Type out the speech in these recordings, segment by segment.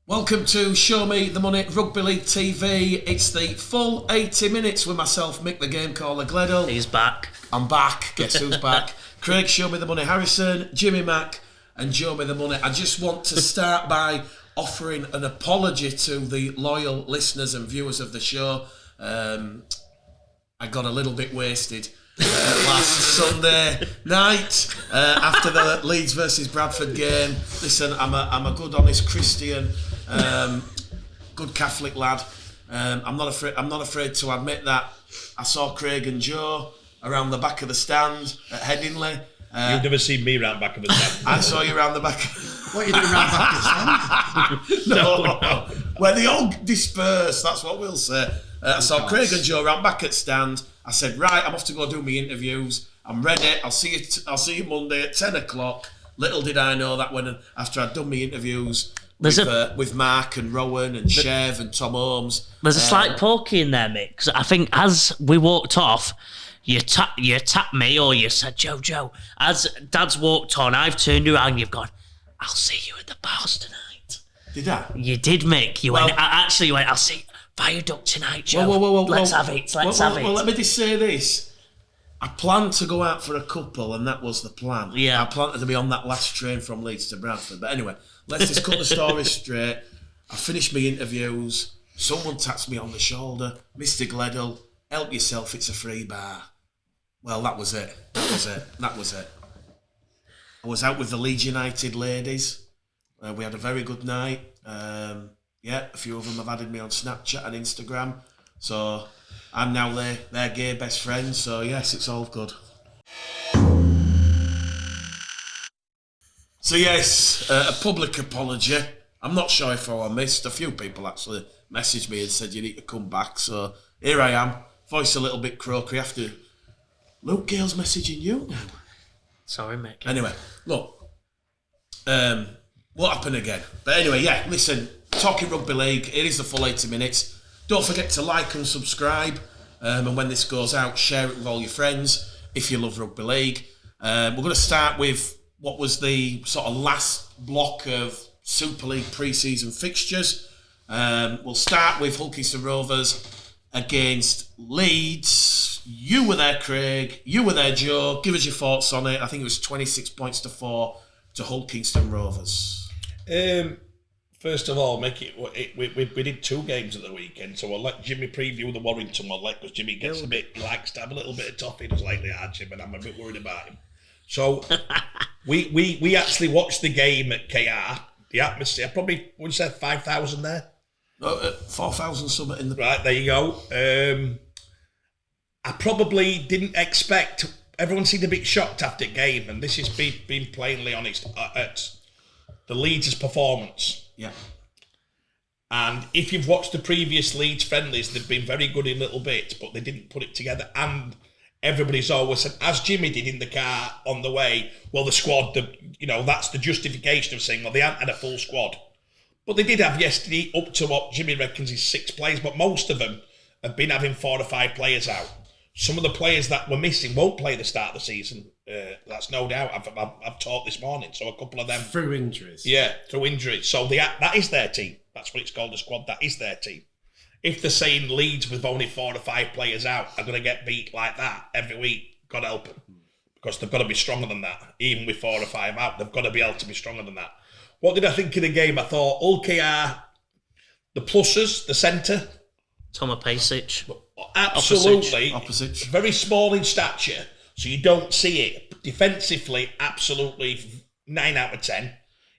Welcome to Show Me the Money Rugby League TV. It's the full 80 minutes with myself, Mick the GameCaller Gledhill. He's back. I'm back. Guess who's back? Craig Show Me the Money Harrison, Jimmy Mack and Joe Me the Money. I just want to start by offering an apology to the loyal listeners and viewers of the show. I got a little bit wasted last Sunday night after the Leeds versus Bradford game. Listen, I'm a good, honest Christian, good Catholic lad. I'm not afraid to admit that. I saw Craig and Joe around the back of the stand at Headingley. You've never seen me round back of the stand. I saw you round the back. What are you doing round back of the stand? No. Where they all disperse, that's what we'll say. I saw Craig and Joe round back at stand. I said, right, I'm off to go do my interviews. I'm ready. I'll see you Monday at 10 o'clock. Little did I know that when after I'd done my interviews with Mark and Rowan and Chev and Tom Holmes. There's a slight pokey in there, Mick, because I think as we walked off, you tapped me or you said, Joe. As Dad's walked on, I've turned around, you've gone, I'll see you at the bars tonight. Did I? You did, Mick. You went, I'll see Viaduct tonight, Joe. Whoa. Let's have it. Well, let me just say this. I planned to go out for a couple, and that was the plan. Yeah. I planned to be on that last train from Leeds to Bradford. But anyway, let's just cut the story straight. I finished my interviews. Someone taps me on the shoulder. Mr. Gledhill, help yourself, it's a free bar. Well, that was it. That was it. I was out with the Leeds United ladies. We had a very good night. A few of them have added me on Snapchat and Instagram. So I'm now their gay best friend. So yes, it's all good. So yes, a public apology. I'm not sure if I missed. A few people actually messaged me and said you need to come back. So here I am. Voice a little bit croaky after Luke Gale's messaging you now. Sorry, Mick. Anyway, look. What happened again? But anyway, yeah, listen. Talking Rugby League, it is the full 80 minutes. Don't forget to like and subscribe. And when this goes out, share it with all your friends if you love Rugby League. We're going to start with what was the sort of last block of Super League pre-season fixtures. We'll start with Hulkington Rovers against Leeds. You were there, Craig. You were there, Joe. Give us your thoughts on it. I think it was 26 points to 4 to Hulkington Rovers. First of all, we did 2 games at the weekend, so I'll let Jimmy preview the Warrington one, because Jimmy gets he likes to have a little bit of toffee, just lately, Jim, and I'm a bit worried about him. So we actually watched the game at KR. The atmosphere, probably would you say 5,000 there? 4,000 something in the... Right, there you go. I probably didn't expect... Everyone seemed a bit shocked after the game, and this is being plainly honest, at the Leeds' performance. Yeah. And if you've watched the previous Leeds friendlies, they've been very good in little bits, but they didn't put it together. And everybody's always said, as Jimmy did in the car on the way, well, the squad, that's the justification of saying, well, they hadn't had a full squad. But they did have yesterday up to what Jimmy reckons is 6 players, but most of them have been having 4 or 5 players out. Some of the players that were missing won't play the start of the season. That's no doubt. I've talked this morning, so a couple of them... Through injuries. Yeah, through injuries. So that is their team. That's what it's called, a squad. That is their team. If they're saying Leeds with only 4 or 5 players out are going to get beat like that every week, God help them. Because they've got to be stronger than that. Even with 4 or 5 out, they've got to be able to be stronger than that. What did I think of the game? I thought OKR, the pluses, the centre... Toma Pasic. Absolutely. Opposite. Very small in stature, so you don't see it. Defensively, absolutely 9 out of 10.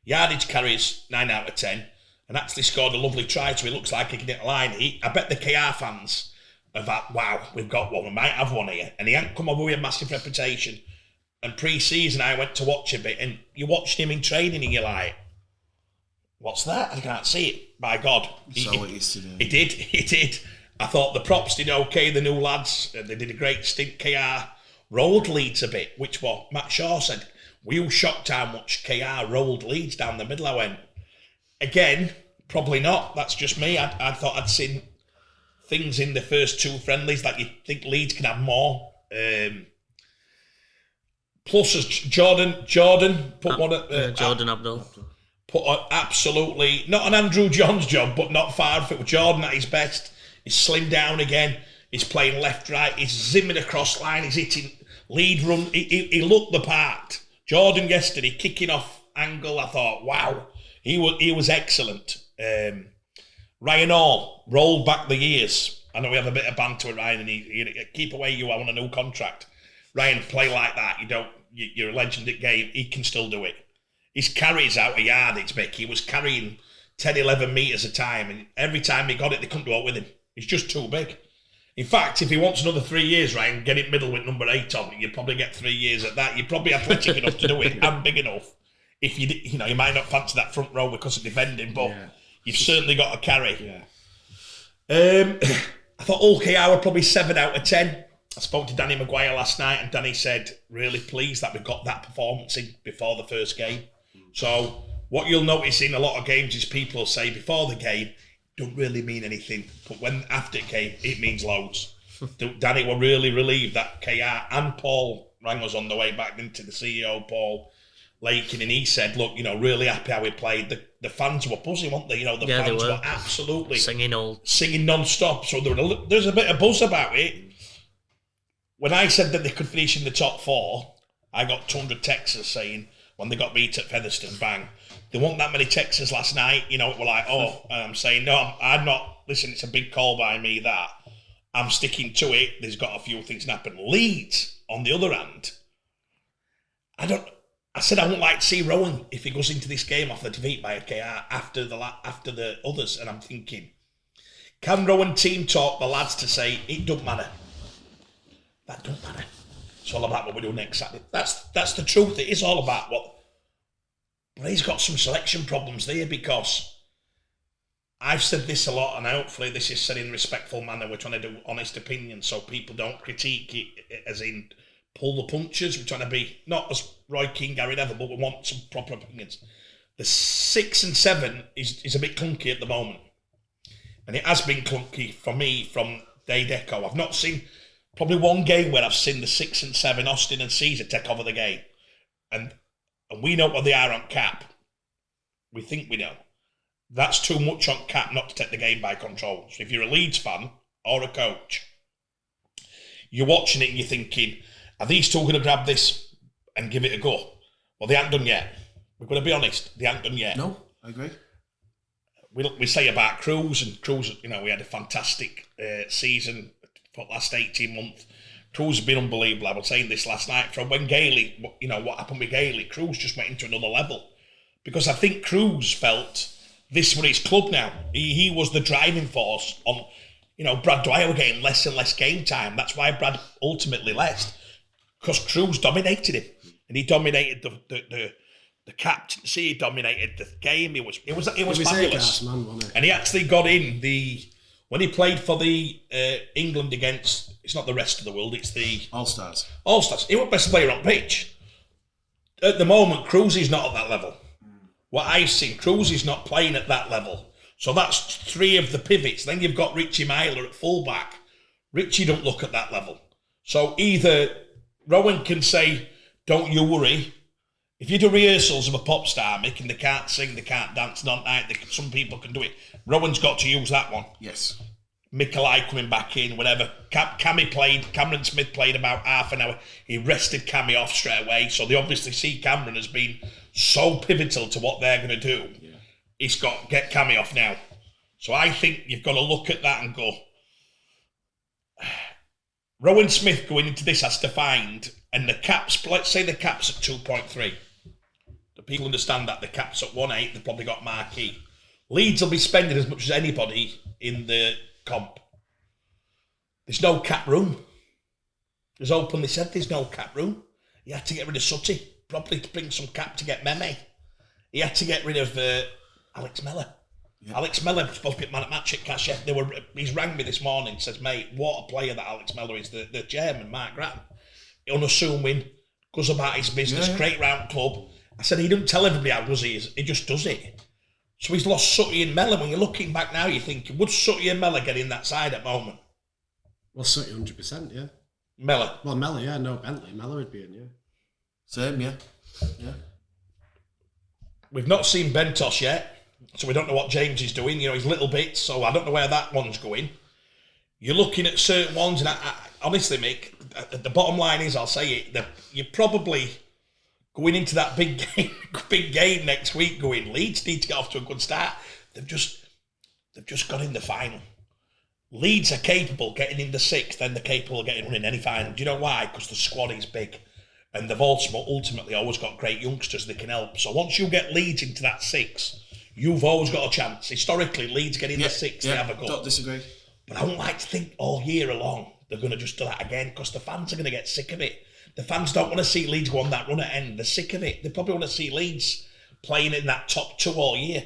Yardage carries 9 out of 10. And actually scored a lovely try, so he looks like he can hit a line. I bet the KR fans are that, wow, we've got one, we might have one here. And he hadn't come over with a massive reputation. And pre-season, I went to watch a bit, and you watched him in training, and you're like, what's that? I can't see it. By God. He did. I thought the props did okay, the new lads. They did a great stint. KR rolled Leeds a bit, which what Matt Shaw said. We were shocked how much KR rolled Leeds down the middle. I went, again, probably not. That's just me. I thought I'd seen things in the first 2 friendlies that you think Leeds can have more. Plus, Jordan put one at... Jordan Abdul. put absolutely, not an Andrew Johns job, but not far off it. With Jordan at his best. He's slimmed down again. He's playing left, right. He's zimming across line. He's hitting lead run. He looked the part. Jordan yesterday, kicking off angle, I thought, wow, he was excellent. Ryan Hall rolled back the years. I know we have a bit of banter with Ryan, and he keep away you. I want a new contract. Ryan, play like that. You're a legend at game. He can still do it. His carries out a yardage, Mick. He was carrying 10, 11 metres a time, and every time he got it, they couldn't do it with him. He's just too big. In fact, if he wants another 3 years, Ryan, get it middle with number 8 on, you'd probably get 3 years at that. You're probably athletic enough to do it and big enough. If you might not fancy that front row because of defending, but you've certainly got a carry. Yeah. I thought OKR were probably 7 out of 10. I spoke to Danny Maguire last night, and Danny said, really pleased that we got that performance in before the first game. So what you'll notice in a lot of games is people will say before the game, don't really mean anything, but when after the game, it means loads. Danny were really relieved that KR and Paul rang us on the way back into the CEO, Paul Lakin, and he said, look, really happy how we played. The fans were buzzing, weren't they? The fans were absolutely singing non-stop. So there's a bit of buzz about it. When I said that they could finish in the top 4, I got 200 texts saying, when they got beat at Featherstone, bang. There weren't that many texts last night, it were like, I'm saying, no, I'm not, listen, it's a big call by me that I'm sticking to it. There's got a few things happen. Leeds, on the other hand, I said I wouldn't like to see Rowan if he goes into this game off the defeat by a KR after the others, and I'm thinking, can Rowan team talk the lads to say, it don't matter. That don't matter. It's all about what we do next Saturday. That's the truth. It is all about what. But he's got some selection problems there, because I've said this a lot, and hopefully this is said in a respectful manner. We're trying to do honest opinions so people don't critique it as in pull the punches. We're trying to be, not as Roy Keane, Gary Neville, but we want some proper opinions. The 6 and 7 is a bit clunky at the moment. And it has been clunky for me from day deco. I've not seen probably one game where I've seen the 6 and 7, Austin and Caesar, take over the game. And we know what they are on cap. We think we know. That's too much on cap not to take the game by control. So if you're a Leeds fan or a coach, you're watching it and you're thinking, are these two going to grab this and give it a go? Well, they haven't done yet. We're going to be honest, they haven't done yet. No, I agree. We say about Cruz, and Cruz, we had a fantastic season for the last 18 months. Cruz has been unbelievable. I was saying this last night. From when Gailey, what happened with Gailey, Cruz just went into another level. Because I think Cruz felt this was his club now. He was the driving force on, Brad Dwyer were getting less and less game time. That's why Brad ultimately left. Because Cruz dominated him. And he dominated the captaincy, he dominated the game. It was fabulous. Man, wasn't it? And he actually got in when he played for the England against, it's not the rest of the world, it's the All-Stars. He was best player on pitch. At the moment, Cruz is not at that level. What I've seen, Cruz is not playing at that level. So that's 3 of the pivots. Then you've got Richie Myler at fullback. Richie don't look at that level. So either Rowan can say, don't you worry. If you do rehearsals of a pop star, Mick, and they can't sing, they can't dance, some people can do it. Rowan's got to use that one. Yes. Mikolai coming back in, whatever. Cameron Smith played about half an hour. He rested Cammy off straight away. So they obviously see Cameron as being so pivotal to what they're going to do. Yeah. He's got to get Cammy off now. So I think you've got to look at that and go, Rowan Smith going into this has to find, and the caps, let's say the cap's at 2.3. The people understand that the cap's at 1.8, they've probably got marquee. Leeds will be spending as much as anybody in the comp. There's no cap room. As openly said, there's no cap room. He had to get rid of Sutty, probably to bring some cap to get Meme. He had to get rid of Alex Mellor. Yeah. Alex Mellor was supposed to be man at match at Cash. He's rang me this morning, says, mate, what a player that Alex Mellor is. The chairman, Mark Grattan, unassuming, goes about his business, great round club. I said, he doesn't tell everybody how good he is, he just does it. So he's lost Sutty and Mellor. When you're looking back now, you're thinking, would Sutty and Mellor get in that side at the moment? Well, Sutty 100%, yeah. Mellor. Well, Mellor, yeah, no Bentley. Mellor would be in, yeah. Same, yeah. we've not seen Bentos yet, so we don't know what James is doing. You know, he's little bits, so I don't know where that one's going. You're looking at certain ones, and I honestly, Mick, the bottom line is, I'll say it, that you're probably going into that big game next week going, Leeds need to get off to a good start. They've just got in the final. Leeds are capable of getting in the sixth, then they're capable of getting in any final. Do you know why? Because the squad is big. And they've also ultimately always got great youngsters that can help. So once you get Leeds into that six, you've always got a chance. Historically, Leeds get in the six, they have a go. Don't disagree. But I don't like to think all year along they're going to just do that again, because the fans are going to get sick of it. The fans don't want to see Leeds go on that run at end. They're sick of it. They probably want to see Leeds playing in that top two all year.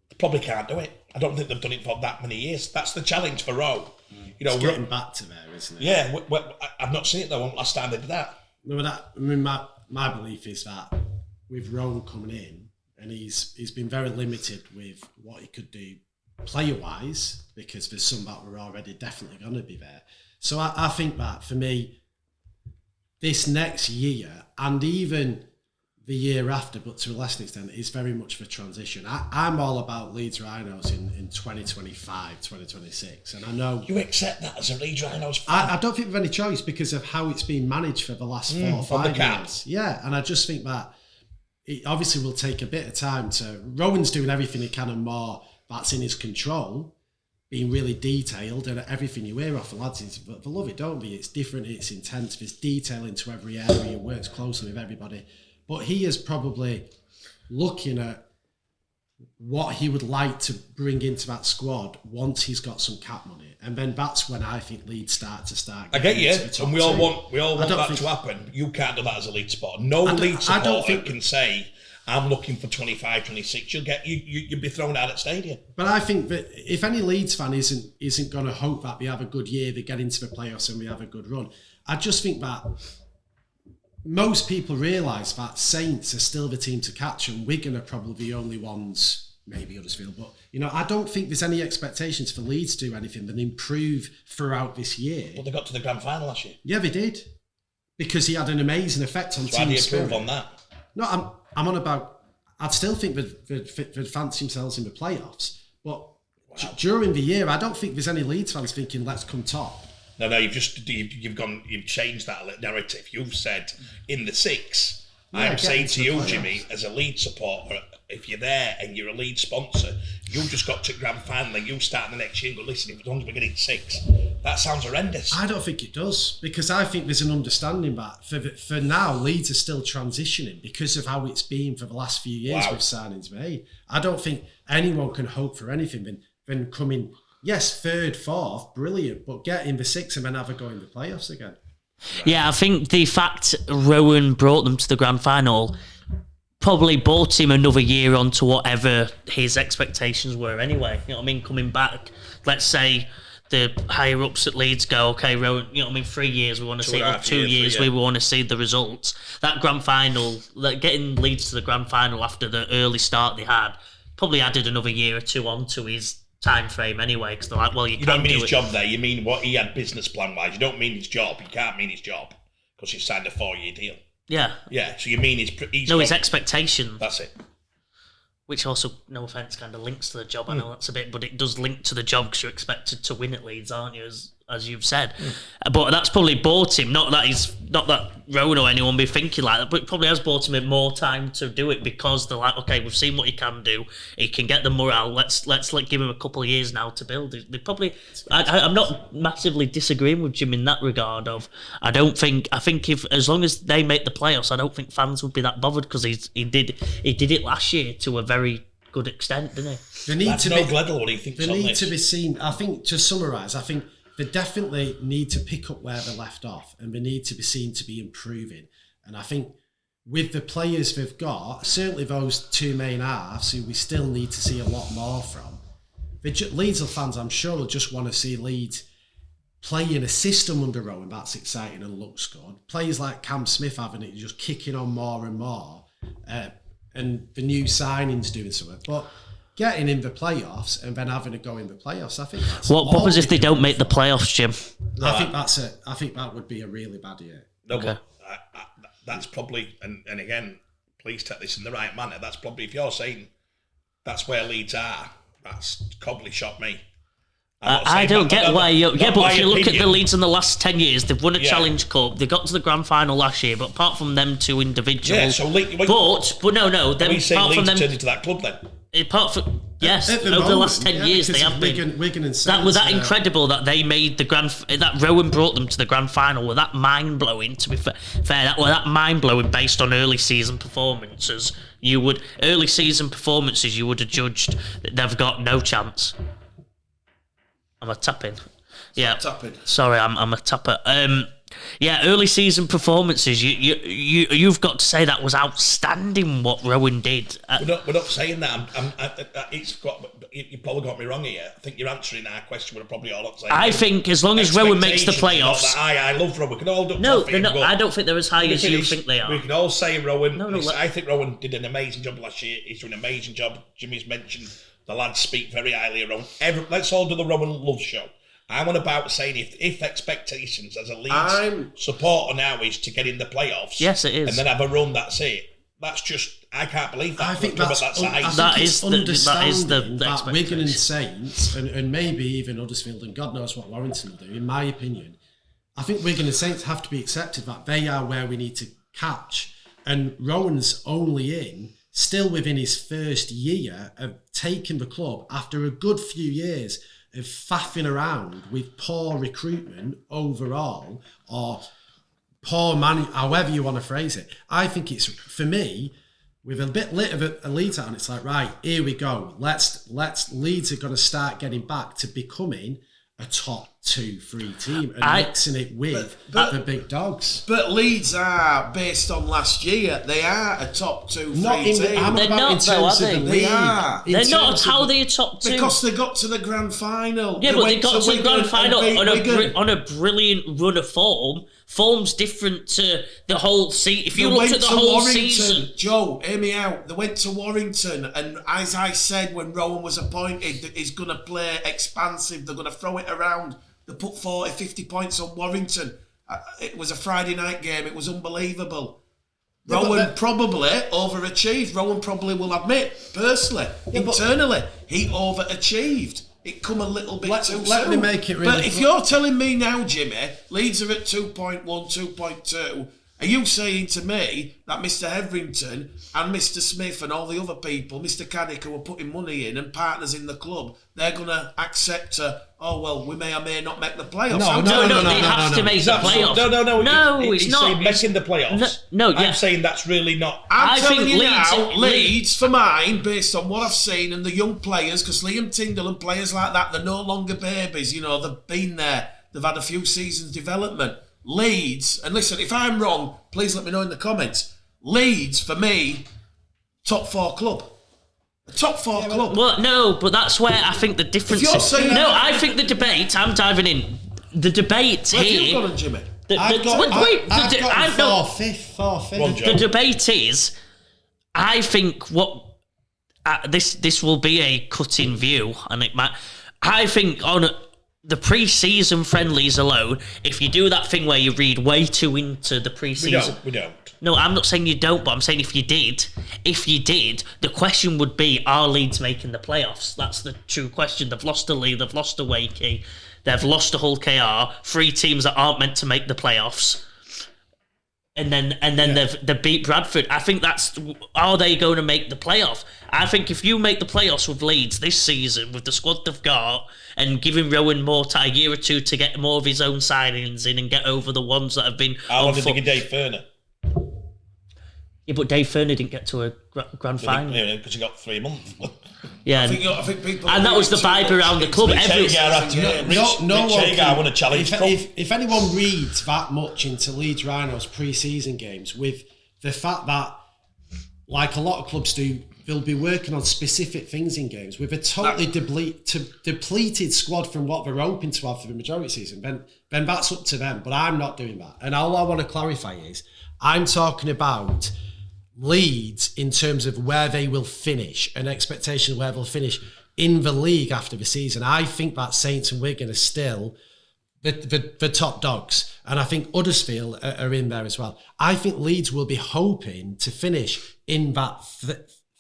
They probably can't do it. I don't think they've done it for that many years. That's the challenge for Rowe. You know, it's getting back to there, isn't it? Yeah, I've not seen it though. Last time they did that. No, my belief is that with Rowe coming in, and he's been very limited with what he could do player-wise, because there's some that were already definitely going to be there. So I think that for me, this next year, and even the year after, but to a lesser extent, is very much for transition. I'm all about Leeds Rhinos in 2025, 2026. And I know... You accept that as a Leeds Rhinos fan? I don't think we've any choice because of how it's been managed for the last 4 or 5 years. Yeah, and I just think that it obviously will take a bit of time to... Rowan's doing everything he can and more that's in his control, being really detailed, and everything you hear off the lads is, they love it, don't they? It's different, it's intense, there's detail into every area, it works closely with everybody. But he is probably looking at what he would like to bring into that squad once he's got some cap money. And then that's when I think Leeds start. I get you, and we all want that to happen. You can't do that as a Leeds supporter. No Leeds supporter can say, I'm looking for 25, 26. You'll be thrown out at stadium. But I think that if any Leeds fan isn't going to hope that we have a good year, they get into the playoffs and we have a good run, I just think that most people realise that Saints are still the team to catch, and Wigan are probably the only ones, maybe Huddersfield, but I don't think there's any expectations for Leeds to do anything than improve throughout this year. Well, they got to the grand final last year. Yeah, they did, because he had an amazing effect on team spirit. Why do you improve on that? No, I'm on about. I'd still think they'd fancy themselves in the playoffs, but during the year, I don't think there's any Leeds fans thinking, let's come top. No, you've changed that narrative. You've said in the six. Yeah, I'm saying to you, Jimmy, as a Leeds supporter, if you're there and you're a Leeds sponsor, you just got to grand final and you start the next year and go, listen, as long as we're getting six, that sounds horrendous. I don't think it does, because I think there's an understanding that for now, Leeds are still transitioning because of how it's been for the last few years with signings made. I don't think anyone can hope for anything than coming. Yes, third, fourth, brilliant, but get in the six and then have a go in the playoffs again. Yeah, I think the fact Rowan brought them to the grand final probably brought him another year on to whatever his expectations were anyway. You know what I mean? Coming back, let's say the higher ups at Leeds go, okay, Rowan, you know what I mean, 3 years we want to see, or 2 years we want to see the results. That grand final, getting Leeds to the grand final after the early start they had, probably added another year or two on to his time frame anyway, because they're like, well, you don't mean his job there, you mean what he had business plan wise. You don't mean his job. You can't mean his job because he signed a 4-year deal. Yeah, so you mean his expectations. That's it. Which also, no offence, kind of links to the job. I know that's a bit, but it does link to the job because you're expected to win at Leeds, aren't you? As you've said, but that's probably bought him. Not that Rowan or anyone be thinking like that, but it probably has bought him more time to do it because they're like, okay, we've seen what he can do. He can get the morale. Let's give him a couple of years now to build. They probably. I'm not massively disagreeing with Jim in that regard. I think if as long as they make the playoffs, I don't think fans would be that bothered because he did it last year to a very good extent, didn't he? They need what do you think? They need to be seen. I think to summarise, I think they definitely need to pick up where they left off, and they need to be seen to be improving. And I think with the players they've got, certainly those two main halves, who we still need to see a lot more from, Leeds fans, I'm sure, will just want to see Leeds playing a system under Rowan that's exciting and looks good. Players like Cam Smith having it, just kicking on more and more, and the new signings doing something. But getting in the playoffs and then having a go in the playoffs, I think that's... What happens if they don't make the playoffs, Jim? I think that would be a really bad year. No, okay. But that's probably, and again, please take this in the right manner. That's probably, if you're saying that's where Leeds are, that's probably shocked me. I don't get why you... Yeah, but if you look at the Leeds in the last 10 years, they've won a Challenge Cup, they got to the grand final last year, but apart from them two individuals... Yeah, so Leeds... But no, then apart from them... turned into that club then? Apart from... Yes, over the last 10 years they have been. Wigan and that was that incredible that they made the that Rowan brought them to the grand final. Were that mind blowing? To be fair, that were that mind blowing based on early season performances. You would have judged that they've got no chance. I'm a tapping. Yeah, tapping. Sorry, I'm a tapper. Early season performances. You've got to say that was outstanding what Rowan did. We're not saying that. You probably got me wrong here. I think you're answering our question. We're probably all not saying. I think as long as Rowan makes the playoffs. I love Rowan. We can all I don't think they're as high as you think they are. We can all say Rowan. I think Rowan did an amazing job last year. He's doing an amazing job. Jimmy's mentioned the lads speak very highly of Rowan. Let's all do the Rowan love show. I'm on about saying if expectations as a Leeds supporter now is to get in the playoffs, yes, it is, and then have a run. That's it. That's just I can't believe that. I think that's understanding that Wigan and Saints and maybe even Huddersfield and God knows what Warrington will do. In my opinion, I think Wigan and Saints have to be accepted that they are where we need to catch, and Rowan's only still within his first year of taking the club after a good few years of faffing around with poor recruitment overall, or poor money, however you want to phrase it. I think it's, for me, with a bit lit of a Leeds on, it's like, right, here we go. Let's Leeds are going to start getting back to becoming a top 2-3 team and mixing it with the big dogs. But Leeds are, based on last year, they are a top 2-3 team. They're not, though, are they? They are. They're not. How are they a top 2? Because they got to the grand final. Yeah, but they got to the grand final on a brilliant run of form. Form's different to the whole season. If you looked at the whole season... Joe, hear me out. They went to Warrington, and as I said when Rowan was appointed, that he's going to play expansive, they're going to throw it around. They put 40, 50 points on Warrington. It was a Friday night game. It was unbelievable. Rowan probably overachieved. Rowan probably will admit, personally, internally, he overachieved. It come a little bit too soon. Let me make it really But if you're telling me now, Jimmy, Leeds are at 2.1, 2.2, are you saying to me that Mr. Hetherington and Mr. Smith and all the other people, Mr. Caddick, who are putting money in and partners in the club, they're going to accept we may or may not make the playoffs? No, they have to make the playoffs. No, it's not. Saying making the playoffs. I'm saying that's really not. I'm telling you now, Leeds, for mine, based on what I've seen and the young players, because Liam Tyndall and players like that, they're no longer babies. You know, they've been there. They've had a few seasons development. Leeds, and listen, if I'm wrong, please let me know in the comments. Leeds, for me, top 4 club. A top 4 club. Well, no, but that's where I think the difference is. I think the debate, I'm diving in. The debate here... Where have you gone on, Jimmy? I've got fifth. The debate is, I think this will be a cut-in view, and it might... I think on the pre-season friendlies alone, if you do that thing where you read way too into the pre-season... We don't. No, I'm not saying you don't, but I'm saying if you did, the question would be, are Leeds making the playoffs? That's the true question. They've lost to Leigh, they've lost to Wakey, they've lost to Hull KR, 3 teams that aren't meant to make the playoffs. And then they've beat Bradford. I think are they going to make the playoffs? I think if you make the playoffs with Leeds this season, with the squad they've got, and giving Rowan a year or 2 to get more of his own signings in and get over the ones that have been... How long did they give Dave Furner? Yeah, but Dave Furner didn't get to a grand final. Yeah, because he got 3 months. Yeah, I think people... And that was the vibe around the club. Rich Hagar won a challenge. If anyone reads that much into Leeds Rhinos pre-season games, with the fact that, like a lot of clubs do, they'll be working on specific things in games with a totally depleted squad from what they're hoping to have for the majority of the season, then that's up to them. But I'm not doing that. And all I want to clarify is, I'm talking about Leeds in terms of where they will finish, an expectation of where they'll finish in the league after the season. I think that Saints and Wigan are still the top dogs. And I think Huddersfield are in there as well. I think Leeds will be hoping to finish in that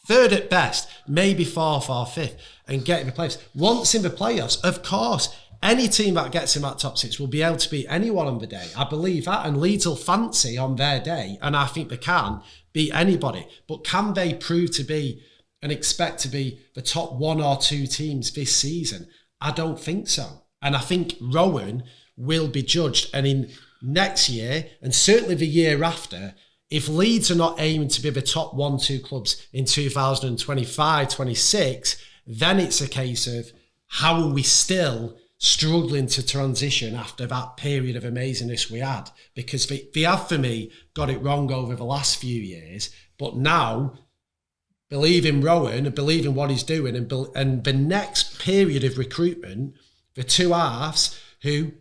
third at best, maybe fourth or fifth, and get in the playoffs. Once in the playoffs, of course, any team that gets in that top six will be able to beat anyone on the day. I believe that. And Leeds will fancy on their day, and I think they can beat anybody. But can they prove to be and expect to be the top one or two teams this season? I don't think so. And I think Rowan will be judged. And in next year, and certainly the year after, if Leeds are not aiming to be the top 1-2 clubs in 2025-26, then it's a case of how are we still struggling to transition after that period of amazingness we had? Because they have, for me, got it wrong over the last few years. But now, believe in Rowan and believe in what he's doing, and the next period of recruitment, the two halves, who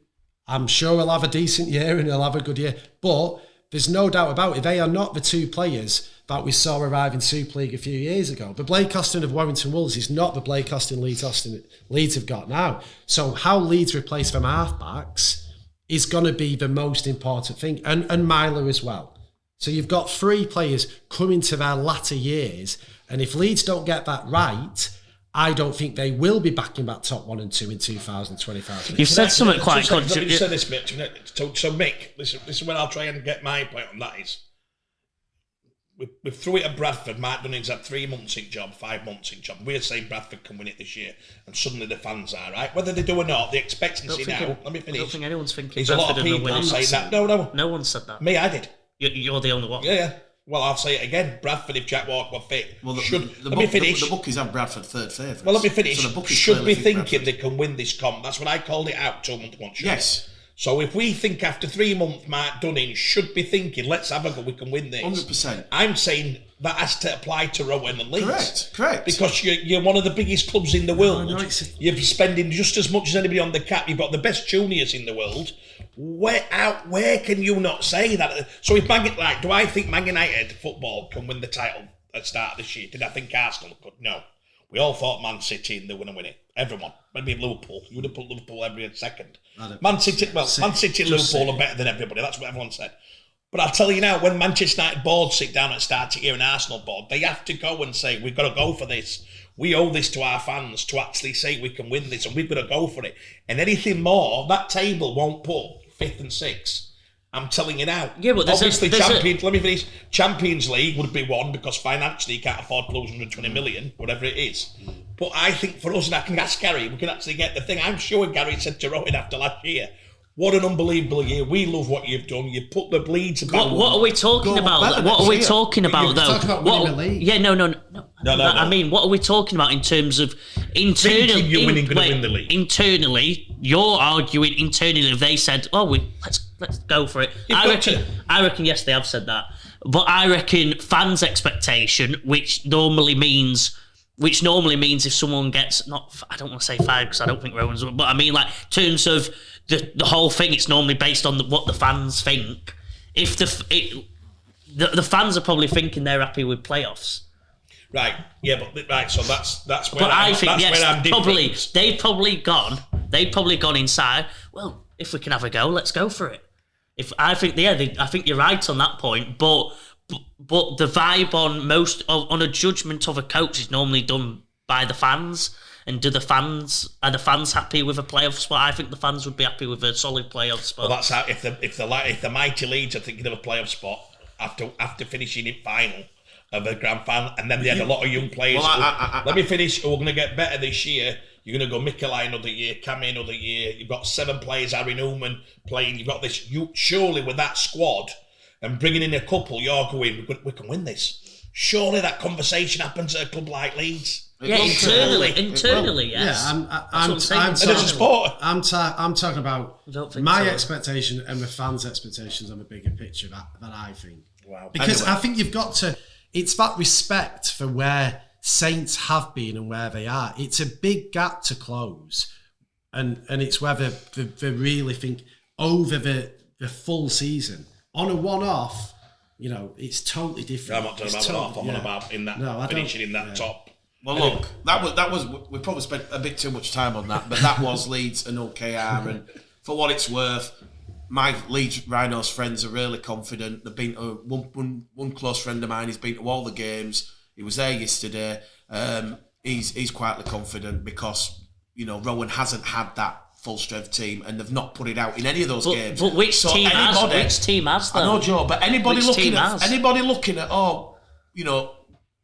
I'm sure will have a decent year and he'll have a good year, but there's no doubt about it, they are not the two players that we saw arrive in Super League a few years ago. The Blake Austin of Warrington Wolves is not the Blake Austin Leeds have got now. So how Leeds replace them halfbacks is going to be the most important thing, and Myler as well. So you've got three players coming to their latter years, and if Leeds don't get that right, I don't think they will be back in that top 1 and 2 in 2025. You've said something quite good. You said this, Mitch. So Mick, this is where I'll try and get my point on that is, we threw it at Bradford. Mark Dunning's had 3 months in job, 5 months in job. We're saying Bradford can win it this year, and suddenly the fans are, right? Whether they do or not, the expectancy now, let me finish. I don't think anyone's thinking There's Bradford a lot of people saying that. No one said that. Me, I did. You're the only one. Yeah. Well, I'll say it again. Bradford, if Jack Walker were fit, Well, let me finish. The bookies have Bradford third favourites. Well, let me finish. So the bookies should be think thinking Bradford. they can win this comp. That's what I called it out 2 months ago. Yes. So if we think after 3 months, Mark Dunning should be thinking, let's have a go, we can win this. 100%. I'm saying that has to apply to Rowan and Leeds. Correct. Because you're one of the biggest clubs in the world. No, You're spending just as much as anybody on the cap. You've got the best juniors in the world. Where can you not say that? So if do I think Man United football can win the title at the start of this year? Did I think Arsenal could? No. We all thought Man City and they were going to win it. Everyone. Maybe Liverpool. You would have put Liverpool every second. Man City and Liverpool are better than everybody. That's what everyone said. But I'll tell you now, when Manchester United board sit down at start of year and Arsenal board, they have to go and say, we've got to go for this. We owe this to our fans to actually say we can win this, and we've got to go for it. And anything more, that table won't put 5th and 6th. I'm telling you now. Yeah, but obviously let me finish. Champions League would be one because financially you can't afford to lose 120 million, whatever it is. But I think for us, and I can ask Gary, we can actually get the thing. I'm sure Gary said to Rowan after last year, what an unbelievable year. We love what you've done. You put the Leeds back. What are we talking about? What are we talking about, though? Talking about winning the league. Yeah, no. I mean, what are we talking about in terms of internally? You're going to win the league. Internally, you're arguing internally. If they said, "Oh, let's go for it," I reckon yes, they have said that. But I reckon fans' expectation, which normally means if someone gets I don't want to say 5 because I don't think Rowan's, but I mean like in terms of the whole thing, it's normally based on what the fans think. If the fans are probably thinking they're happy with playoffs. Right, yeah, but right, so that's where But I think where I'm different. they've probably gone inside. Well, if we can have a go, let's go for it. I think you're right on that point, but the vibe on a judgment of a coach is normally done by the fans. And are the fans happy with a playoff spot? I think the fans would be happy with a solid playoff spot. Well, that's how if the mighty Leeds are thinking of a playoff spot after finishing in final of a grand final, and then they had a lot of young players. Let me finish. Who are going to get better this year? You're going to go Mikelai another year, Cammy another year. You've got 7 players, Harry Newman playing. You've got this. Surely with that squad and bringing in a couple, you're going. We can win this. Surely that conversation happens at a club like Leeds. Yeah, internally, yes. Yeah, I'm talking about my expectation and the fans' expectations on the bigger picture that I think. Wow. Because I think you've got to. It's that respect for where Saints have been and where they are. It's a big gap to close, and it's whether they really think over the full season on a one-off. You know, it's totally different. I'm not talking about one-off. I'm on about in that finishing in that top. Well, look, that was we probably spent a bit too much time on that, but that was Leeds and OKR, and for what it's worth, my Leeds Rhinos friends are really confident. They've been to one close friend of mine. He's been to all the games. He was there yesterday. He's quietly confident because Rowan hasn't had that full strength team, and they've not put it out in any of those games. But which team has though? I know, Joe, but anybody looking at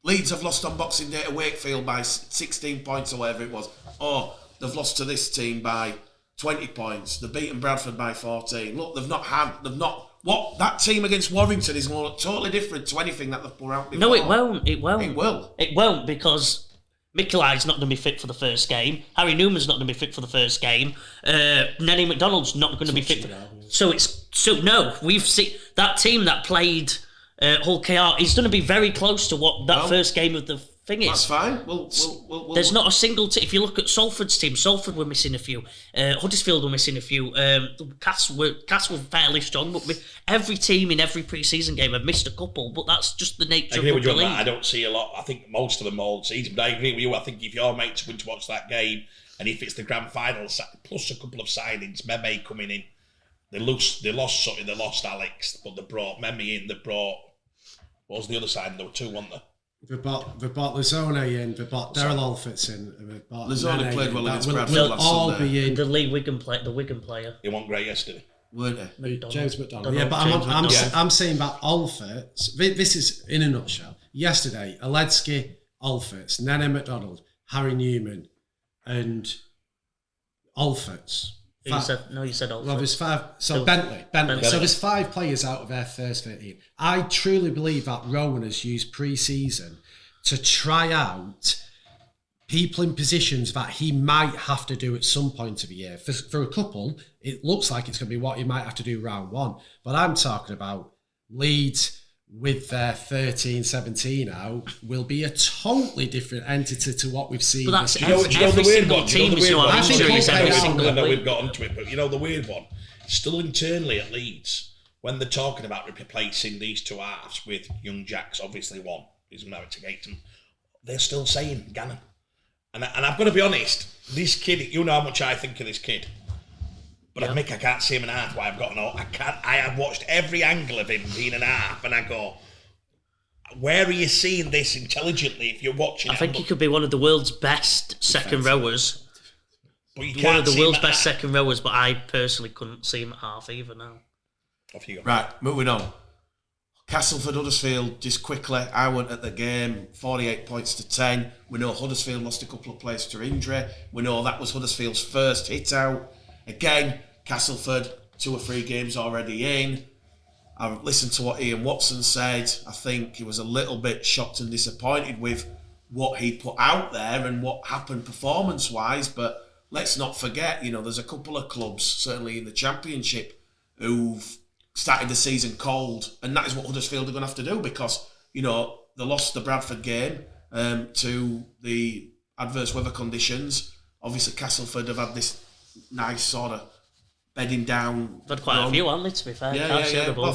Leeds have lost on Boxing Day to Wakefield by 16 points or whatever it was. Oh, they've lost to this team by 20 points. They've beaten Bradford by 14. Look, what that team against Warrington is going to look totally different to anything that they've put out before. No, it won't. It won't because Mikelai's not going to be fit for the first game. Harry Newman's not going to be fit for the first game. Nenny McDonald's not going to be fit. We've seen that team that played Hull KR is going to be very close to what that first game of the thing is. That's fine. There's not a single team. If you look at Salford's team, Salford were missing a few. Huddersfield were missing a few. Cass were fairly strong, but every team in every pre-season game have missed a couple. But that's just the nature of the league. I don't see a lot. I think most of them all season. But I agree with you. I think if your mates went to watch that game, and if it's the grand final plus a couple of signings, Meme coming in, they lost Sutton, they lost Alex, but they brought Meme in. They brought, what was the other side? There were two, weren't there? They bought Lazone in, they bought Daryl Alford's in, and they bought Lazone played well against Bradford last all Sunday. Be in. The Wigan player. He wasn't great yesterday, weren't they? James McDonald. Yeah, but I'm saying about Alford's. This is in a nutshell. Yesterday, Aledzki, Alford's, Nene McDonald, Harry Newman, and Alford's. You said Alford. Well, there's five. So Bentley. So there's 5 players out of their first 13. I truly believe that Rowan has used pre-season to try out people in positions that he might have to do at some point of the year. For a couple, it looks like it's going to be what he might have to do round 1. But I'm talking about Leeds with their 13-17 out will be a totally different entity to what we've seen. But that's every single team is not injuries every single I know week. we've got onto it, but the weird one, still internally at Leeds, when they're talking about replacing these two halves with young Jacks, obviously one is now to Gaten, they're still saying Gannon. And I've got to be honest, this kid, you know how much I think of this kid. But I can't see him in half. Why I've got I have watched every angle of him being an half, and I go, where are you seeing this intelligently? If you're watching, I think he could be one of the world's best second rowers. But you one of the world's best second rowers, but I personally couldn't see him at half either now. Off you go. Right, moving on. Castleford, Huddersfield, just quickly. I went at the game, 48 points to 10. We know Huddersfield lost a couple of players to injury. We know that was Huddersfield's first hit out. Again, Castleford, 2 or 3 games already in. I listened to what Ian Watson said. I think he was a little bit shocked and disappointed with what he put out there and what happened performance-wise. But let's not forget, there's a couple of clubs, certainly in the Championship, who've started the season cold. And that is what Huddersfield are going to have to do because, they lost the Bradford game to the adverse weather conditions. Obviously, Castleford have had this nice sort of bedding down. They've had quite a few, haven't they, to be fair? Yeah. Well, I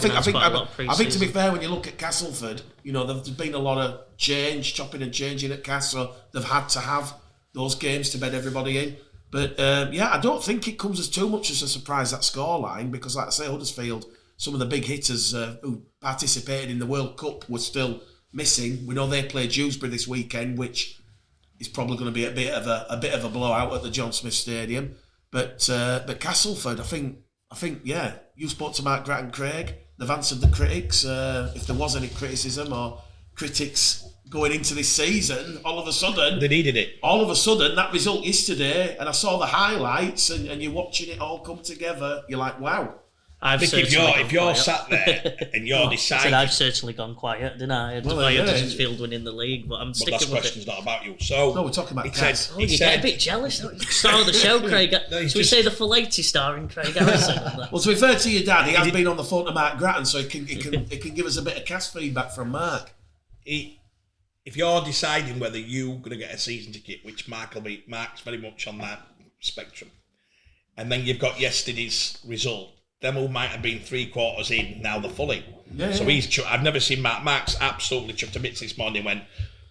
think to be fair, when you look at Castleford, there's been a lot of chopping and changing at Castle. They've had to have those games to bed everybody in. But I don't think it comes as too much as a surprise, that scoreline, because like I say, Huddersfield, some of the big hitters who participated in the World Cup were still missing. We know they play Dewsbury this weekend, which is probably going to be a bit of a blowout at the John Smith Stadium. But Castleford, I think, you spoke to Mark Grattan Craig. They've answered the critics. If there was any criticism or critics going into this season, all of a sudden they needed it. All of a sudden, that result yesterday, and I saw the highlights, and you're watching it all come together. You're like, wow. I think if you're sat there and you're deciding, I've certainly gone quiet, didn't I? Huddersfield winning the league, but I'm sticking with it. But that question's not about you. So no, we're talking about Cats. You get a bit jealous. Star of the show, Craig. We say the full 80 starring Craig Harrison. Well, to be fair to your dad, he has been on the phone to Mark Grattan, so he can give us a bit of cast feedback from Mark. If you're deciding whether you're going to get a season ticket, which Mark's very much on that spectrum, and then you've got yesterday's result. Them all might have been 3/4 in, now they're fully. Yeah, so I've never seen Mark. Mark's absolutely chuffed to bits this morning when,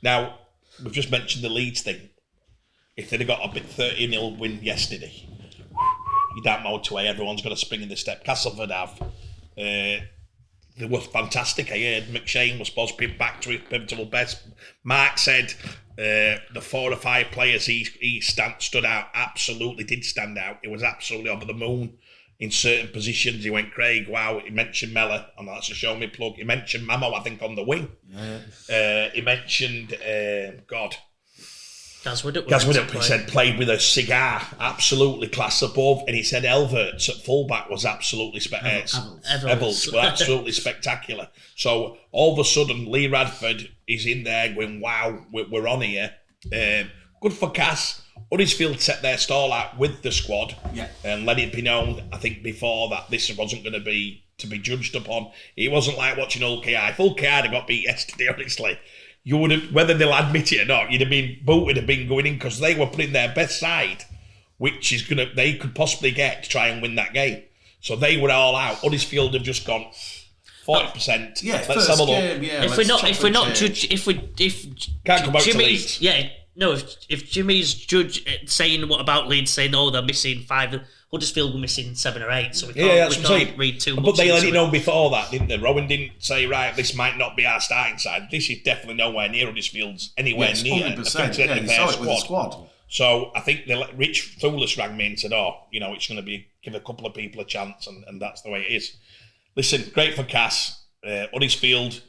now, we've just mentioned the Leeds thing. If they'd have got a bit 30-0 win yesterday, you don't motorway, everyone's got a spring in the step. Castleford have. They were fantastic. I heard McShane was supposed to be back to his pivotal best. Mark said the 4 or 5 players he stood out, absolutely did stand out. It was absolutely over the moon in certain positions. He went, Craig, wow. He mentioned Mella, and that's a show me plug. He mentioned Mamo, I think, on the wing. Yeah. He mentioned, Gazwood, he said, played with a cigar, absolutely class above. And he said Elverts at fullback was absolutely Evels were absolutely spectacular. So all of a sudden, Lee Radford is in there going, wow, we're on here. Good for Cass. Huddersfield set their stall out with the squad and let it be known, I think, before that this wasn't going to be judged upon. It wasn't like watching Hull KI. If Hull KI had got beat yesterday, honestly, you would have, whether they'll admit it or not, you'd have been booted, have been going in because they were putting their best side, which is they could possibly get to try and win that game. So they were all out. Huddersfield have just gone 40%. Yeah, let's have a look. Can't come out to Leeds. If Jimmy's saying what about Leeds saying they're missing 5, Huddersfield were missing 7 or 8, so we can't read too much. But they let it know before that, didn't they? Rowan didn't say, right, this might not be our starting side. This is definitely nowhere near Huddersfield's, anywhere near 100%. They saw it with the squad. So I think Rich Thulis rang me and said, it's going to be give a couple of people a chance, and that's the way it is. Listen, great for Cass. Huddersfield,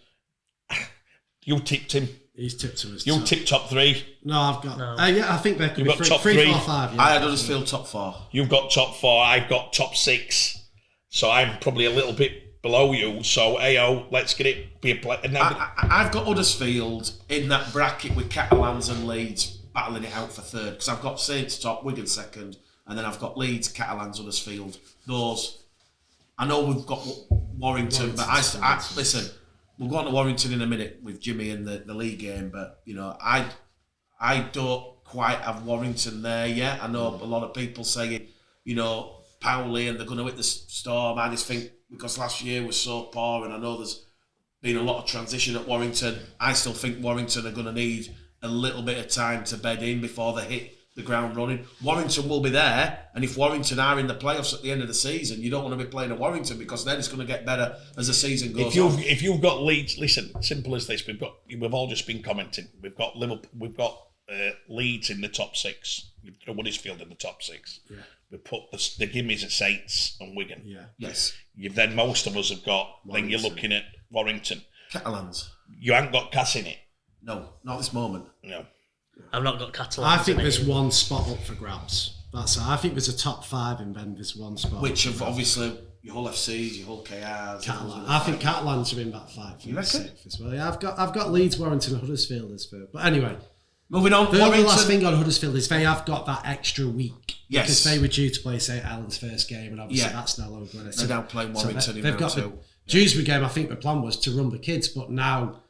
you tipped him. He's tipped to us. You tipped top 3. No, I've got. I think there could You've be got top 3, 3. 4, 5. Yeah, I had Huddersfield top 4. You've got top 4. I've got top 6. So I'm probably a little bit below you. So let's get it. Be a play. I've got Huddersfield in that bracket with Catalans and Leeds battling it out for 3rd because I've got Saints top, Wigan 2nd, and then I've got Leeds, Catalans, Huddersfield. Those. I know we've got Warrington, but I listen. We'll go on to Warrington in a minute with Jimmy in the league game, but I don't quite have Warrington there yet. I know a lot of people saying, Powley and they're going to hit the storm. I just think because last year was so poor, and I know there's been a lot of transition at Warrington. I still think Warrington are going to need a little bit of time to bed in before they hit the ground running. Warrington will be there, and if Warrington are in the playoffs at the end of the season, you don't want to be playing at Warrington because then it's going to get better as the season goes on. If you've got Leeds, listen, simple as this. We've all just been commenting. We've got Liverpool, we've got Leeds in the top 6. We've got Huddersfield in the top 6. Yeah. We put the gimmies at Saints and Wigan. Yeah. Yes. Then most of us have got. Warrington. Then you're looking at Warrington. Catalans. You haven't got Cass in it. No, not this moment. No. I've not got Catalans. I think there's one spot up for grabs. I think there's a top 5 in Ben. There's one spot. Which of obviously your Hull FCs, your Hull KRs. I think Catalans are in that 5. You reckon? 6th as well. Yeah, I've got Leeds, Warrington, and Huddersfield as well. But anyway, moving on. The last thing on Huddersfield is they have got that extra week. Yes. Because they were due to play St Helens first game, and obviously that's no longer. They're now playing Warrington. They've got the Dewsbury game. I think the plan was to run the kids, but now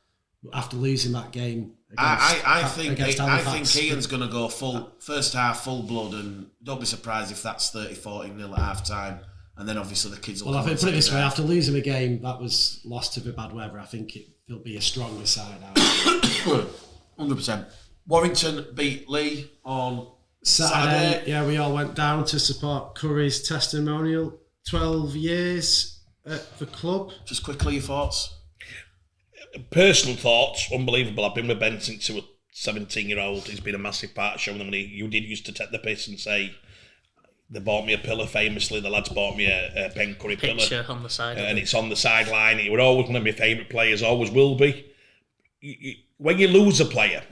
after losing that game. I think Ian's going to go first half full blood, and don't be surprised if that's 30-40 at half time, and then obviously the kids will. Well, I think put it this way: after losing a game that was lost to the bad weather, I think there'll be a stronger side out. 100%. Warrington beat Leigh on Saturday. Yeah, we all went down to support Currie's testimonial. 12 years at the club. Just quickly, your thoughts. Personal thoughts, unbelievable. I've been with Ben since he was 17-year-old. He's been a massive part of showing them money. You did used to take the piss and say, they bought me a pillar famously. The lads bought me a Ben Currie pillar. Picture on the side. And it's on the sideline. He was always one of my favourite players, always will be. When you lose a player,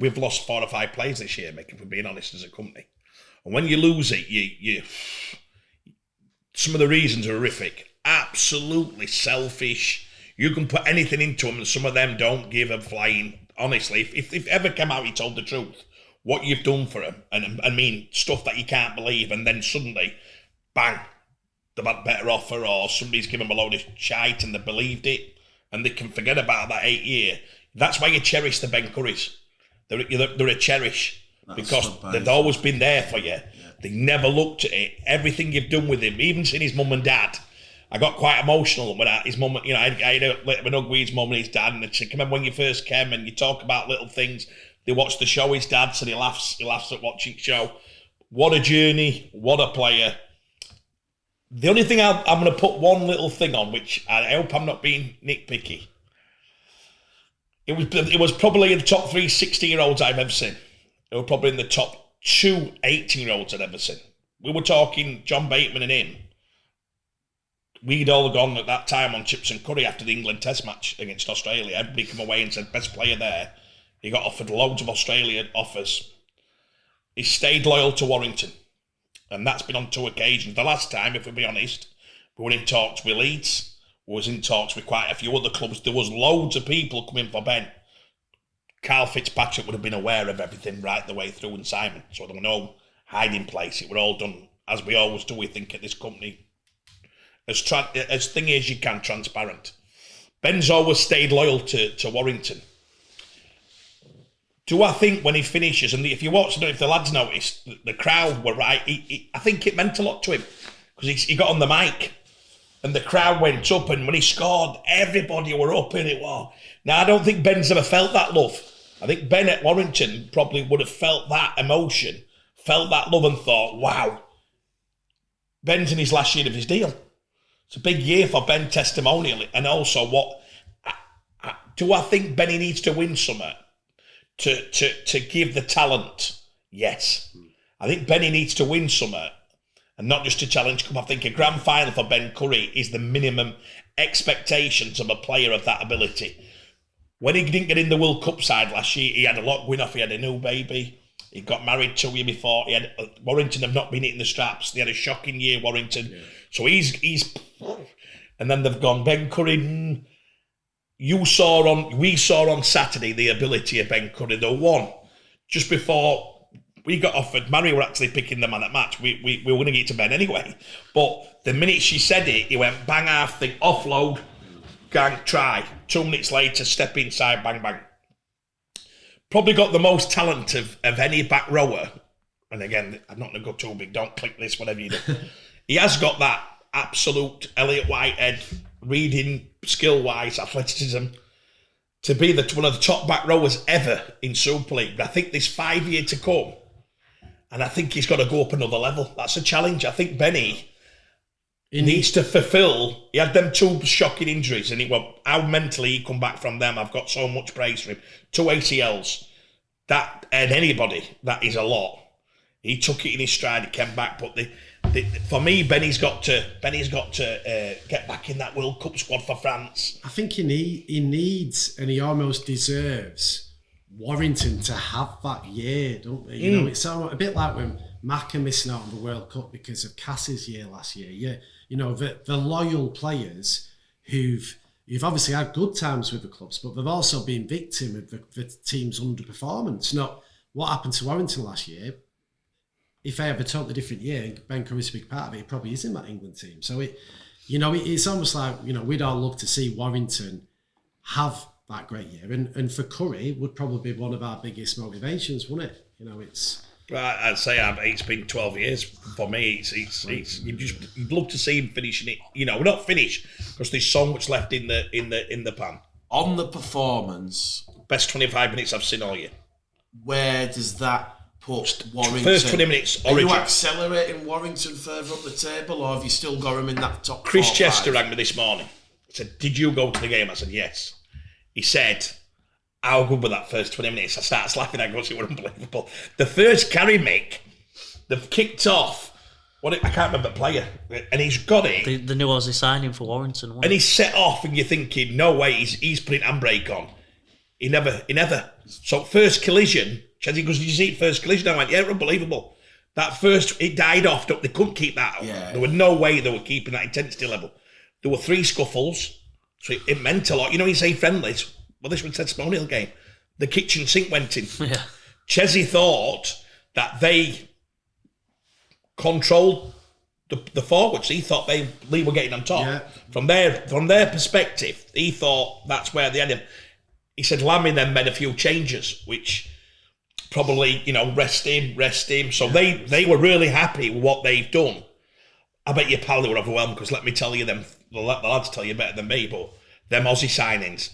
we've lost 4 or 5 players this year, Mick, if we're being honest, as a company. And when you lose it, you some of the reasons are horrific. Absolutely selfish. You can put anything into them, and some of them don't give a flying. Honestly, if ever come out, he told the truth, what you've done for them, and I mean stuff that you can't believe, and then suddenly, bang, they've had better offer, or somebody's given them a load of shite and they believed it, and they can forget about that 8 year. That's why you cherish the Ben Curries. They're a cherish. Because they've always been there for you. Yeah. They never looked at it. Everything you've done with him, even seeing his mum and dad. I got quite emotional when his mum, I had a hug with his mum and his dad, and they said, remember when you first came, and you talk about little things. They watched the show, his dad said he laughs at watching the show. What a journey, what a player. The only thing I'm going to put one little thing on, which I hope I'm not being nitpicky. It was probably in the top 3 16-year-olds I've ever seen. It was probably in the top 2 18-year-olds I've ever seen. We were talking John Bateman and him. We'd all gone at that time on chips and curry after the England Test match against Australia. Everybody come away and said, best player there. He got offered loads of Australian offers. He stayed loyal to Warrington. And that's been on 2 occasions. The last time, if we'll be honest, we were in talks with Leeds. We was in talks with quite a few other clubs. There was loads of people coming for Ben. Carl Fitzpatrick would have been aware of everything right the way through, and Simon. So there were no hiding place. It were all done, as we always do, we think, at this company. As thingy as you can, transparent. Ben's always stayed loyal to Warrington. Do I think when he finishes, and if you watch, I don't know if the lads noticed, the crowd were right. I think it meant a lot to him because he got on the mic and the crowd went up, and when he scored, everybody were up in it. Wow. Now, I don't think Ben's ever felt that love. I think Ben at Warrington probably would have felt that emotion, felt that love and thought, wow, Ben's in his last year of his deal. It's a big year for Ben testimonially. And also, do I think Benny needs to win something? To give the talent, yes. I think Benny needs to win something and not just to challenge come. I think a grand final for Ben Currie is the minimum expectations of a player of that ability. When he didn't get in the World Cup side last year, he had a lot going off. He had a new baby. He got married 2 years before. Warrington have not been hitting the straps. They had a shocking year, Warrington. Yeah. So he's and then they've gone Ben Currie. We saw on Saturday the ability of Ben Currie. The one just before we got offered, Mary were actually picking the man at match. We were going to get to Ben anyway. But the minute she said it, he went bang half thing, offload, gang, try. 2 minutes later, step inside, bang, bang. Probably got the most talent of any back rower. And again, I'm not going to go too big. Don't click this, whatever you do. He has got that absolute Elliot Whitehead reading skill-wise, athleticism, to be one of the top back rowers ever in Super League. But I think there's 5 years to come, and I think he's got to go up another level. That's a challenge. I think Benny needs to fulfil. He had them 2 shocking injuries, and how mentally he come back from them. I've got so much praise for him. 2 ACLs, that and anybody, that is a lot. He took it in his stride. He came back, but for me, Benny's got to get back in that World Cup squad for France. I think he needs, and he almost deserves, Warrington to have that year, don't they? You know, it's a bit like when Mac are missing out on the World Cup because of Cass's year last year. Yeah, you know, the loyal players who've obviously had good times with the clubs, but they've also been victim of the team's underperformance. Not what happened to Warrington last year. If they have a totally different year, Ben Currie's a big part of it, he probably is in that England team. So it's almost like, you know, we'd all love to see Warrington have that great year. And for Currie, would probably be one of our biggest motivations, wouldn't it? You know, it's... Right, I'd say it's been 12 years for me. You'd love to see him finishing it. You know, not finish because there's so much left in the pan. On the performance, best 25 minutes I've seen all year. Where does that put Warrington? First 20 minutes. Are you accelerating Warrington further up the table, or have you still got him in that top? Chris Chester rang me this morning. He said, "Did you go to the game?" I said, "Yes." He said, "How good were that first 20 minutes?" I started laughing. I goes, "It was unbelievable." The first carry, Mick, they've kicked off. I can't remember the player, and he's got it. The new Aussie signing for Warrington, and he's set off, and you're thinking, "No way, he's putting handbrake on." He never. So first collision, Chelsea goes, "Did you see it first collision?" I went, "Yeah, unbelievable." That first, it died off. They couldn't keep that up. Yeah. There was no way they were keeping that intensity level. There were 3 scuffles, so it meant a lot. You know, you say friendlies. Well, this was a testimonial game. The kitchen sink went in. Yeah. Chelsea thought that they controlled the forwards. He thought Leigh were getting on top. Yeah. From their perspective, he thought that's where they had him. He said Lammy then made a few changes, which probably, you know, rest him. So they were really happy with what they've done. I bet your pal, they were overwhelmed because let me tell you, the lads tell you better than me, but them Aussie signings,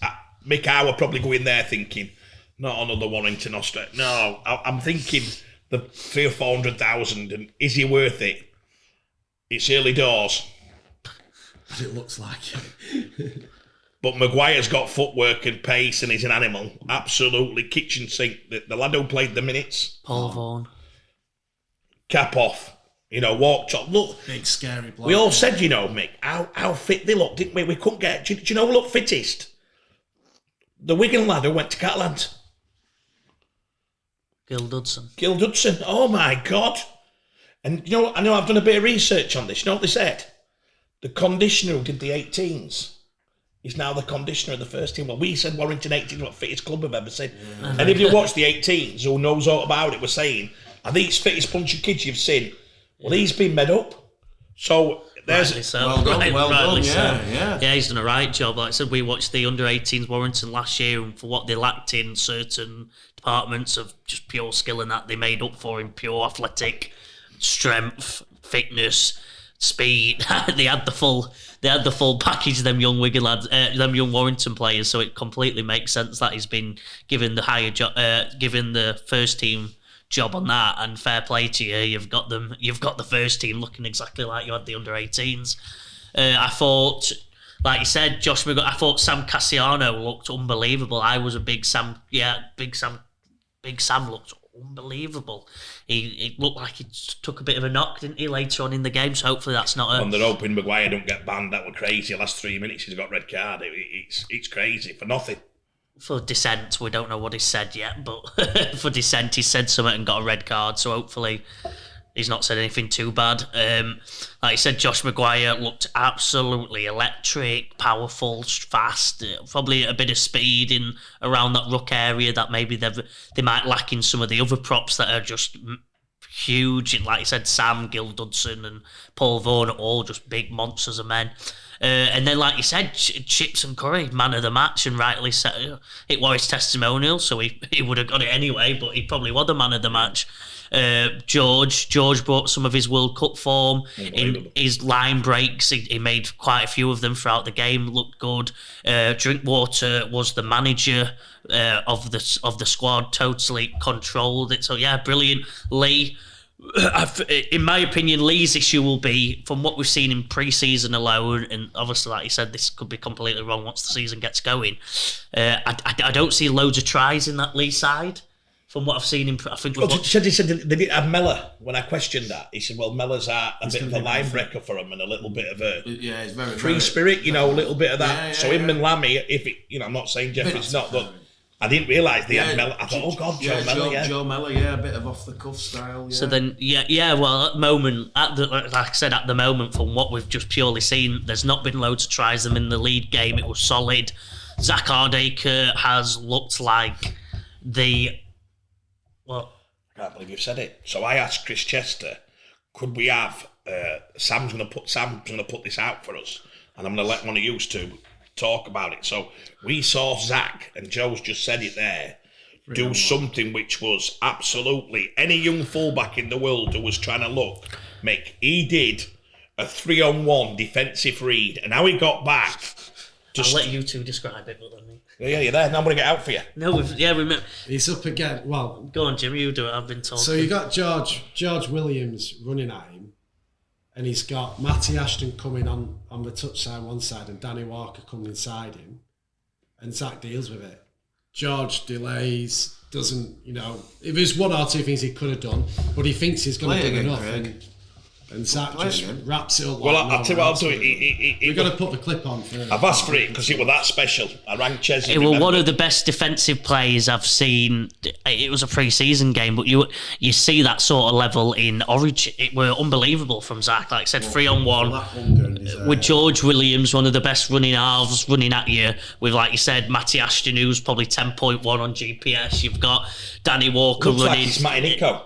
Mick Howe probably go in there thinking, not another Warrington Australia. No, I'm thinking the 300,000 or 400,000, and is he worth it? It's early doors. But it looks like it. But Maguire's got footwork and pace and he's an animal. Absolutely kitchen sink. The lad who played the minutes. Paul Vaughan. Cap off. Walked up. Look, Big scary bloke. we all said, Mick, how fit they look, didn't we? We couldn't get... Do you know who looked fittest? The Wigan lad who went to Catalan. Gil Dudson. Oh, my God. And, I know I've done a bit of research on this. You know what they said? The conditioner who did the 18s is now the conditioner of the first team. Well, we said Warrington 18 was the fittest club we've ever seen. Yeah. And if you watch the 18s, who knows all about it, we're saying, are these fittest bunch of kids you've seen? Well, he's been made up. So there's... Well done, yeah. Yeah, he's done a right job. Like I said, we watched the under-18s Warrington last year, and for what they lacked in certain departments of just pure skill and that, they made up for in pure athletic strength, fitness, speed. They had the full package. Them young Wigan lads, them young Warrington players. So it completely makes sense that he's been given the higher job, given the first team job on that. And fair play to you. You've got the first team looking exactly like you had the under-18s. I thought, like you said, I thought Sam Cassiano looked unbelievable. I was a big Sam. Yeah, Big Sam looked unbelievable. He looked like he took a bit of a knock, didn't he, later on in the game? So hopefully that's not And they're hoping Maguire don't get banned. That were crazy. The last 3 minutes he's got red card. It's crazy for nothing. For dissent, we don't know what he said yet, but for dissent he said something and got a red card, so hopefully he's not said anything too bad. Like I said, Josh Maguire looked absolutely electric, powerful, fast, probably a bit of speed in around that ruck area that maybe they might lack in some of the other props that are just huge. And like I said, Sam, Gil Dudson and Paul Vaughan are all just big monsters of men. And then, like you said, Chips and Currie, man of the match, and rightly said, it was his testimonial, so he would have got it anyway, but he probably was the man of the match. George brought some of his World Cup form in his line breaks. He made quite a few of them throughout the game. Looked good. Drinkwater was the manager of the squad. Totally controlled it. So yeah, brilliant. Leigh. In my opinion, Leigh's issue will be, from what we've seen in pre-season alone, and obviously, like you said, this could be completely wrong once the season gets going. I don't see loads of tries in that Leigh side. From what I've seen in, I think. He said they didn't have Mellor. When I questioned that, he said, "Well, Mellor's a bit of a line breaker for him and a little bit of a it's very free spirit, a little bit of that." Yeah, so him and Lammy, if it, I'm not saying Jeffrey's not, but I didn't realise they had Mellor. I thought, oh God, Joe Mellor, Joe Mellor, a bit of off the cuff style. Yeah. So then, well, at the moment, like I said, at the moment, from what we've just purely seen, there's not been loads of tries them in the lead game. It was solid. Zach Hardacre has looked like well, I can't believe you've said it. So I asked Chris Chester, could we have Sam's going to put this out for us, and I'm going to let one of you two talk about it. So we saw Zach, and Joe's just said it there, do something which was absolutely any young fullback in the world who was trying to look. Mick, he did a 3-on-1 defensive read, and how he got back. I'll let you two describe it, but then me. Yeah, you're there. Now I'm going to get out for you. No, we He's up again. Well, go on, Jim. You do it. I've been talking. So you got George Williams running at him, and he's got Matty Ashton coming on the touchline one side, and Danny Walker coming inside him, and Zach deals with it. George delays, doesn't. If there's one or two things he could have done, but he thinks he's going to do enough. And Zach just wraps it up. Well, I'll tell you what I'll do. We've got to put the clip on first. I've asked for it because it was that special. I rang Chesney. It was one of the best defensive plays I've seen. It was a pre-season game, but you see that sort of level in Origin. It were unbelievable from Zach. Like I said, 3-on-1 with George Williams, one of the best running halves, running at you. With, like you said, Matty Ashton, who's probably 10.1 on GPS. You've got Danny Walker running. Like it's Matty Nico.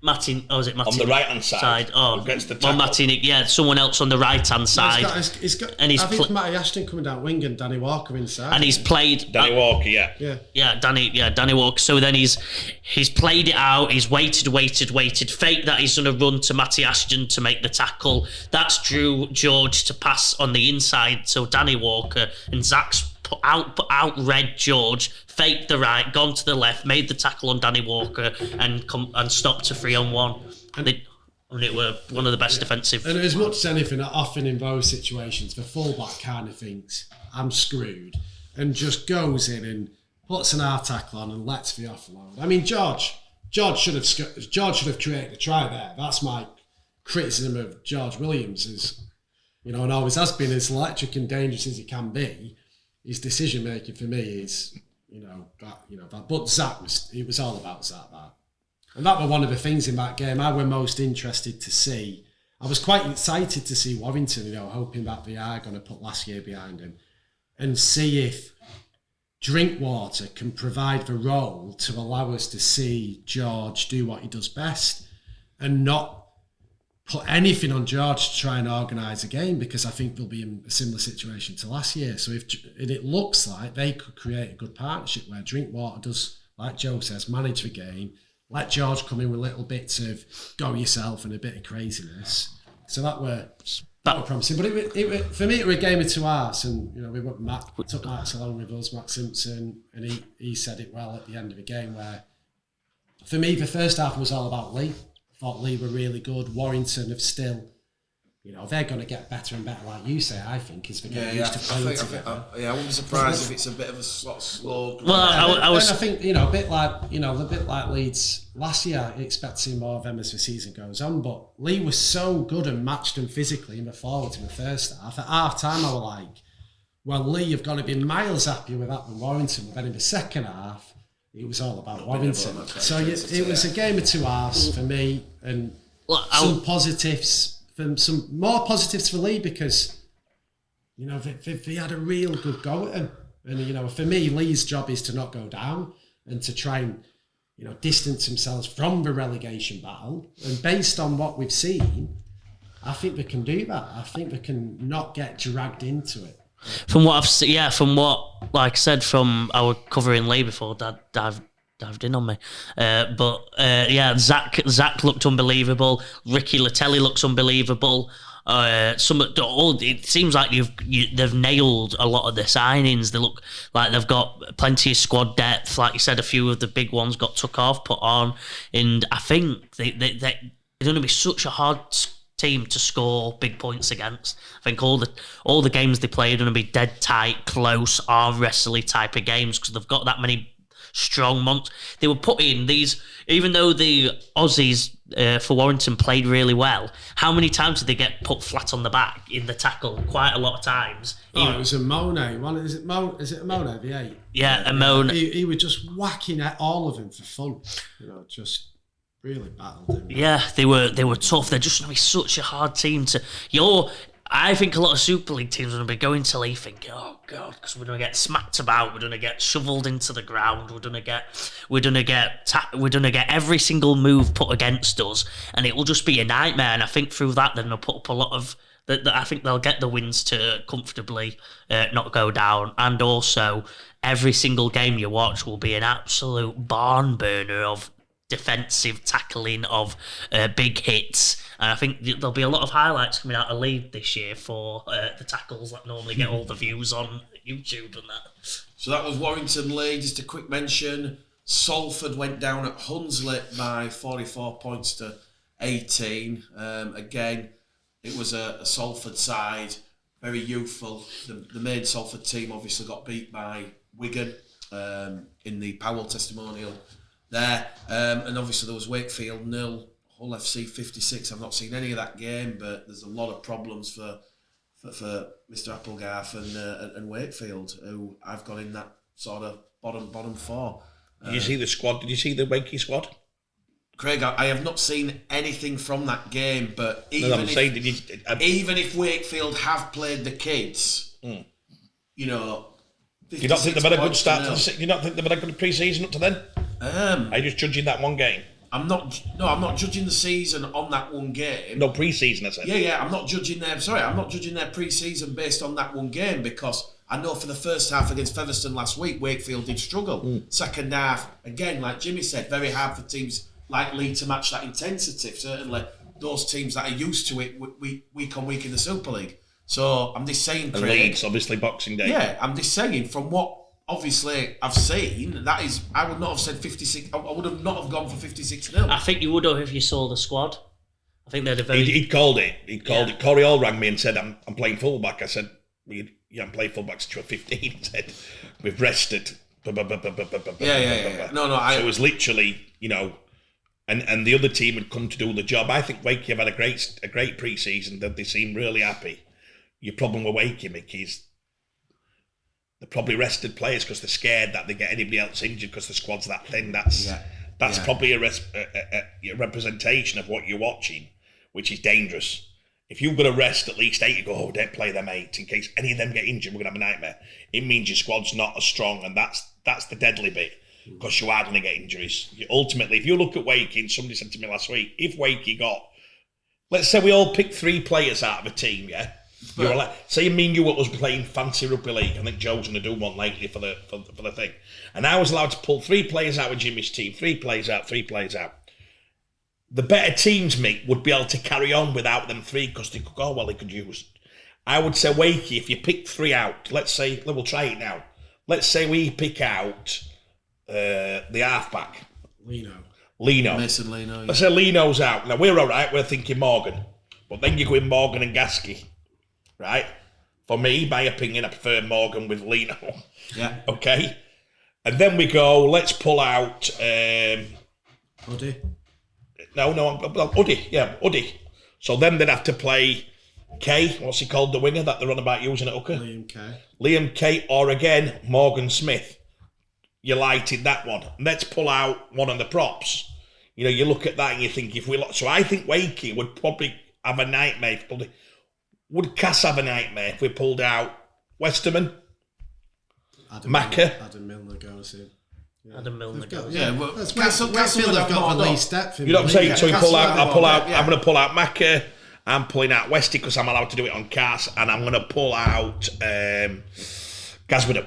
Matty, is it Matty? On the right-hand side. Oh, well, Matty, someone else on the right-hand side. He's got Matty Ashton coming down wing and Danny Walker inside. And he's played... Danny Walker, Danny Walker. So then he's played it out, he's waited, faked that he's going to run to Matty Ashton to make the tackle. That's drew George to pass on the inside, so Danny Walker, and Zach's put out red George, faked the right, gone to the left, made the tackle on Danny Walker, and stopped to 3-on-1. And it were one of the best defensive. And as much as anything, often in those situations, the fullback kind of thinks, I'm screwed, and just goes in and puts an hard tackle on and lets the offload. I mean, George should have created a try there. That's my criticism of George Williams, is, and always has been, as electric and dangerous as he can be. His decision making for me is, that. But Zach it was all about Zach, that. And that was one of the things in that game I were most interested to see. I was quite excited to see Warrington, hoping that they are going to put last year behind him, and see if Drinkwater can provide the role to allow us to see George do what he does best and not put anything on George to try and organise a game, because I think they'll be in a similar situation to last year. So and it looks like they could create a good partnership where Drinkwater does, like Joe says, manage the game, let George come in with little bits of go yourself and a bit of craziness. So that were promising. But for me, it was a game of 2 halves, and we took Max along with us, Matt Simpson, and he said it well at the end of the game, where for me the first half was all about Leigh. I thought Leigh were really good. Warrington have still, they're going to get better and better, like you say, I think, as they get used to playing together. I wouldn't be surprised if it's a bit of a sort of slow. Well, I think, a bit like Leeds last year, I expect to see more of them as the season goes on. But Leigh was so good and matched them physically in the forwards in the first half. At half time, I was like, well, Leigh have got to be miles happier with that than Warrington. But then in the second half, it was all about Warrington. So it was a game of 2 halves for me, and some positives. Some more positives for Leigh, because they had a real good go at him, and for me, Leigh's job is to not go down and to try and distance themselves from the relegation battle. And based on what we've seen, I think they can do that. I think they can not get dragged into it. From what I've seen, like I said, from our covering Leigh before, Dad dived in on me. Zach looked unbelievable. Ricky Latelli looks unbelievable. It seems like they've nailed a lot of the signings. They look like they've got plenty of squad depth. Like you said, a few of the big ones got took off, put on, and I think they're going to be such a hard team to score big points against. I think all the games they play are going to be dead tight, close, arm wrestly type of games, because they've got that many strong months. They were put in these, even though the Aussies for Warrington played really well, how many times did they get put flat on the back in the tackle? Quite a lot of times. It was a Mone. Is it a Mone, the 8? Yeah, a Mone. He was just whacking at all of them for fun. Just really battled him. Yeah, they were tough. They're just going to be such a hard team to... I think a lot of Super League teams are going to be going to Leigh thinking, oh God, because we're going to get smacked about, we're going to get shoveled into the ground, we're going to get every single move put against us, and it will just be a nightmare. And I think through that, then they'll put up a lot of... I think they'll get the wins to comfortably not go down. And also, every single game you watch will be an absolute barn burner of defensive tackling, of big hits. And I think there'll be a lot of highlights coming out of Leigh this year for the tackles that normally get all the views on YouTube and that. So that was Warrington Leigh. Just a quick mention, Salford went down at Hunslet by 44 points to 18. Again, it was a Salford side, very youthful. The main Salford team obviously got beat by Wigan in the Powell testimonial there. And obviously there was Wakefield 0, Hull FC 56. I've not seen any of that game, but there's a lot of problems for Mr. Applegarth and Wakefield, who I've got in that sort of bottom four. Did you see the squad? Did you see the Wakey squad? Craig, I have not seen anything from that game, but even if Wakefield have played the kids, you don't think they've had a good start? You don't think they've had a good pre-season up to then? Are you just judging that one game? I'm not judging the season on that one game. No, pre-season, I said. Yeah, I'm not judging their pre-season based on that one game, because I know for the first half against Featherstone last week, Wakefield did struggle. Second half, again, like Jimmy said, very hard for teams like Leigh to match that intensity. Certainly those teams that are used to it week on week in the Super League. So I'm just saying, Craig, Leeds, obviously Boxing Day. Yeah, I'm just saying, from what obviously I've seen, that is, I would not have said 56. I would have not have gone for 56-0. I think you would have if you saw the squad. I think they had a very... He'd called it. Corey Hall rang me and said, I'm playing fullback. I said, you haven't played fullback since you were 15. He said, we've rested. Yeah. No, So it was literally, and the other team had come to do the job. I think Wakey have had a great pre-season. That they seem really happy. Your problem with Wakey, Mickey, is they're probably rested players because they're scared that they get anybody else injured because the squad's that thin. That's probably a representation of what you're watching, which is dangerous. If you've got to rest at least 8, you go, oh, don't play them 8 in case any of them get injured. We're going to have a nightmare. It means your squad's not as strong, and that's the deadly bit because you are going to get injuries. Ultimately, if you look at Wakey, and somebody said to me last week, if Wakey got, let's say we all pick 3 players out of a team, yeah? Say me and you was playing fancy rugby league. I think Joe's going to do one lately for the thing. And I was allowed to pull 3 players out of Jimmy's team, 3 players out. The better teams, mate, would be able to carry on without them 3 because they could go, well, they could use. I would say, Wakey, if you pick 3 out, let's say, we'll try it now. Let's say we pick out the halfback. Lino. Mason Lino. Let's say Lino's out. Now, we're all right. We're thinking Morgan. But then you go in Morgan and Gasky, right? For me, my opinion, I prefer Morgan with Lino. Yeah. Okay? And then we go, let's pull out... Uddy. No, Uddy. Yeah, Uddy. So then they'd have to play K, what's he called, the winger that they're on about using at hooker? Liam K, or again, Morgan Smith. You lighted that one. Let's pull out one of the props. You look at that and you think, so I think Wakey would probably have a nightmare. Would Cass have a nightmare if we pulled out Westerman? Macca? Adam Milner goes in. Yeah. Adam Milner goes. Yeah, well, Castle have got the least depth. You know what I'm saying? So I'll pull out. I'm going to pull out Macca. I'm pulling out Westy because I'm allowed to do it on Cass, and I'm going to pull out Gazwoodham.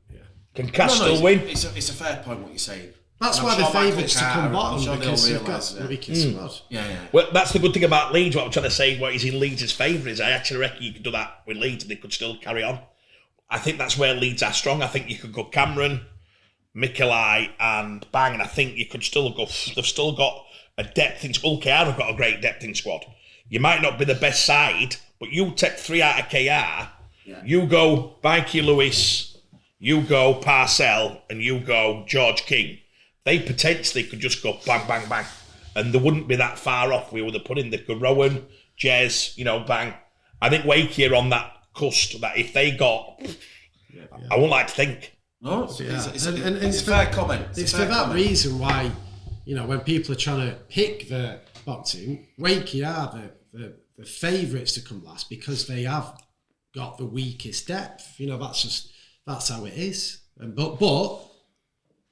Yeah. Can Cass still win? It's a fair point what you're saying. That's why the favourites to come bottom because they've got a wicked squad. Yeah. Well, that's the good thing about Leeds. What I'm trying to say, what is in Leeds' favour is I actually reckon you could do that with Leeds and they could still carry on. I think that's where Leeds are strong. I think you could go Cameron, Mikelai and Bang, and I think you could still go. They've still got a depth in squad. KR have got a great depth in squad. You might not be the best side, but you take 3 out of KR. Yeah. You go Mikey Lewis, you go Parcell, and you go George King. They potentially could just go bang, bang, bang, and they wouldn't be that far off. We would have put in the Rowan, Jez, bang. I think Wakey are on that cusp that if they got, I wouldn't like to think. No, it's a fair comment. It's for that reason why, when people are trying to pick the boxing, Wakey are the favourites to come last because they have got the weakest depth. That's how it is. But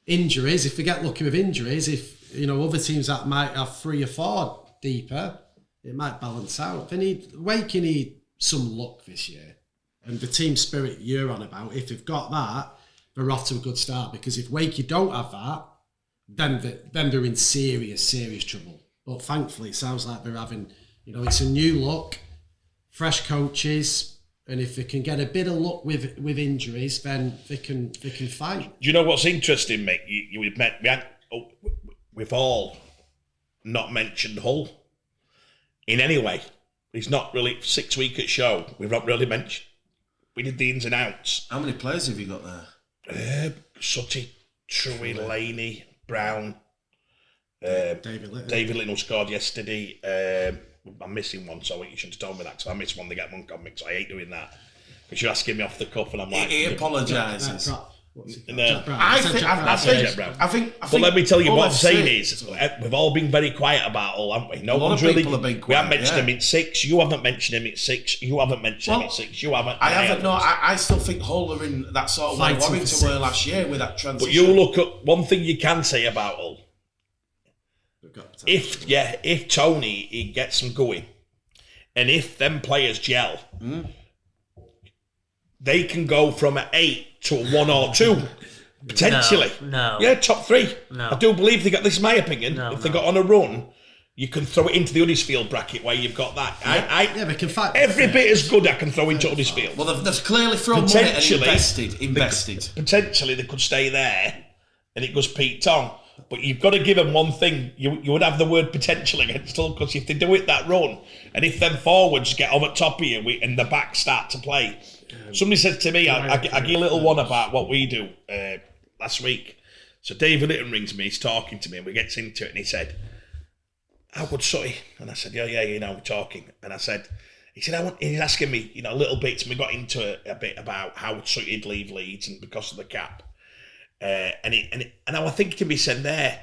injuries, if they get lucky with injuries, if other teams that might have 3 or 4 deeper, it might balance out. Wakey need some luck this year, and the team spirit you're on about. If they've got that, they're off to a good start. Because if Wakey don't have that, then they're in serious trouble. But thankfully, it sounds like they're having, it's a new look, fresh coaches. And if they can get a bit of luck with injuries, then they can fight. Do you know what's interesting, mate? We've all not mentioned Hull in any way. He's not really 6 week at show. We've not really mentioned. We did the ins and outs. How many players have you got there? Sutty, Truey, Laney, Brown, David Little who scored yesterday. I'm missing one, so you should have told me that because I missed one. They get one comic, so I hate doing that. Because you're asking me off the cuff, and I'm like, he apologises. I think. But let me tell you what I'm saying is, we've all been very quiet about Hull, haven't we? No one's really. We haven't mentioned him in 6. You haven't mentioned him in 6. You haven't mentioned him in 6. You haven't. I haven't. No, I still think Hull are in that sort of way Warrington were last year with that transition. But you look at one thing you can say about Hull. If Tony he gets them going, and if them players gel, they can go from an 8 to a 1 or 2 potentially. No. Yeah, top 3. No. I do believe they got. This is my opinion. If they got on a run, you can throw it into the Huddersfield bracket where you've got that. They can fight. Every bit as good I can throw into Huddersfield. Well, they've clearly thrown money and invested. Potentially, they could stay there, and it goes Pete Tong. But you've got to give them one thing. You would have the word potential against them, because if they do it that run, and if them forwards get over top of you and the back start to play. Somebody said to me, I give a little one about what we do last week. So David Litton rings me, he's talking to me, and we get into it, and he said, how good Sutty? And I said, yeah, we're talking. And I said, he's asking me, little bits, and we got into a bit about how Sutty'd leave Leeds and because of the cap. And I was thinking to me, said there,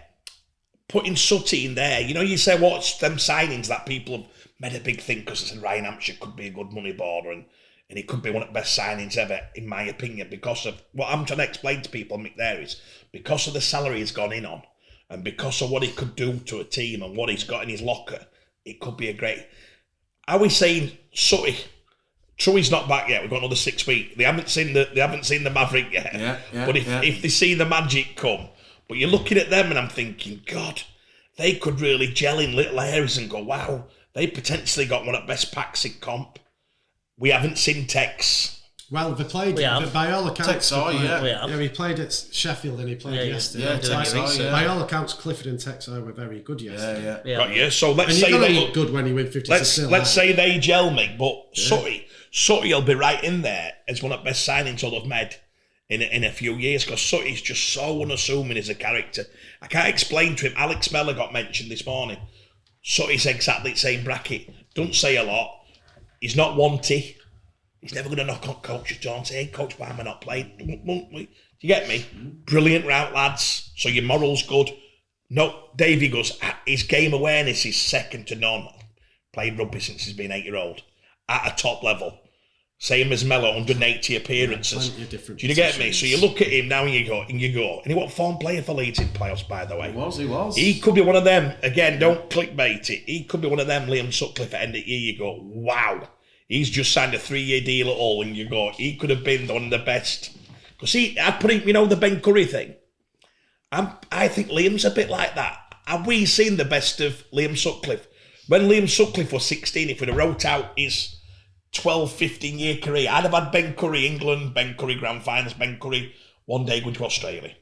putting Sutty in there, you say what's them signings that people have made a big thing, because they said Ryan Hampshire could be a good money boarder, and he could be one of the best signings ever, in my opinion, because of what I'm trying to explain to people, Mick, there is, because of the salary he's gone in on, and because of what he could do to a team and what he's got in his locker, it could be a great... Are we saying Sutty? True, he's not back yet. We've got another 6 weeks. They haven't seen the Maverick yet. But if they see the magic come, but you're looking at them and I'm thinking, God, they could really gel in little areas and go, wow, they potentially got one of the best packs in comp. We haven't seen Tex. Well, they played, by all accounts, he played at Sheffield and he played yesterday. By all accounts, Clifford and Texar were very good yesterday. Got you. So let's say they look good when he win 50. Let's say they gel me, but Sutty will be right in there as one of the best signings I'll have made in a few years, because Sutty's just so unassuming as a character. I can't explain to him. Alex Mellor got mentioned this morning. Sutty's exactly the same bracket. Don't say a lot. He's not wanty. He's never going to knock on coach's door and say, hey, coach, why am I not playing? Do you get me? Brilliant route, lads. So your moral's good. No, Davey goes, his game awareness is second to none. Played rugby since he's been 8-year-old. At a top level. Same as Mello, 180 appearances. Do you get me? So you look at him now and you go, and he was a form player for Leeds in playoffs, by the way. He was. He could be one of them. Again, don't clickbait it. He could be one of them, Liam Sutcliffe, at end of the year. You go, wow. He's just signed a 3-year deal at all, and you go, he could have been one of the best. Because I put him, the Ben Currie thing. I think Liam's a bit like that. Have we seen the best of Liam Sutcliffe? When Liam Sutcliffe was 16, if we'd have wrote out his 12, 15-year career, I'd have had Ben Currie England, Ben Currie Grand Finals, Ben Currie one day going to Australia.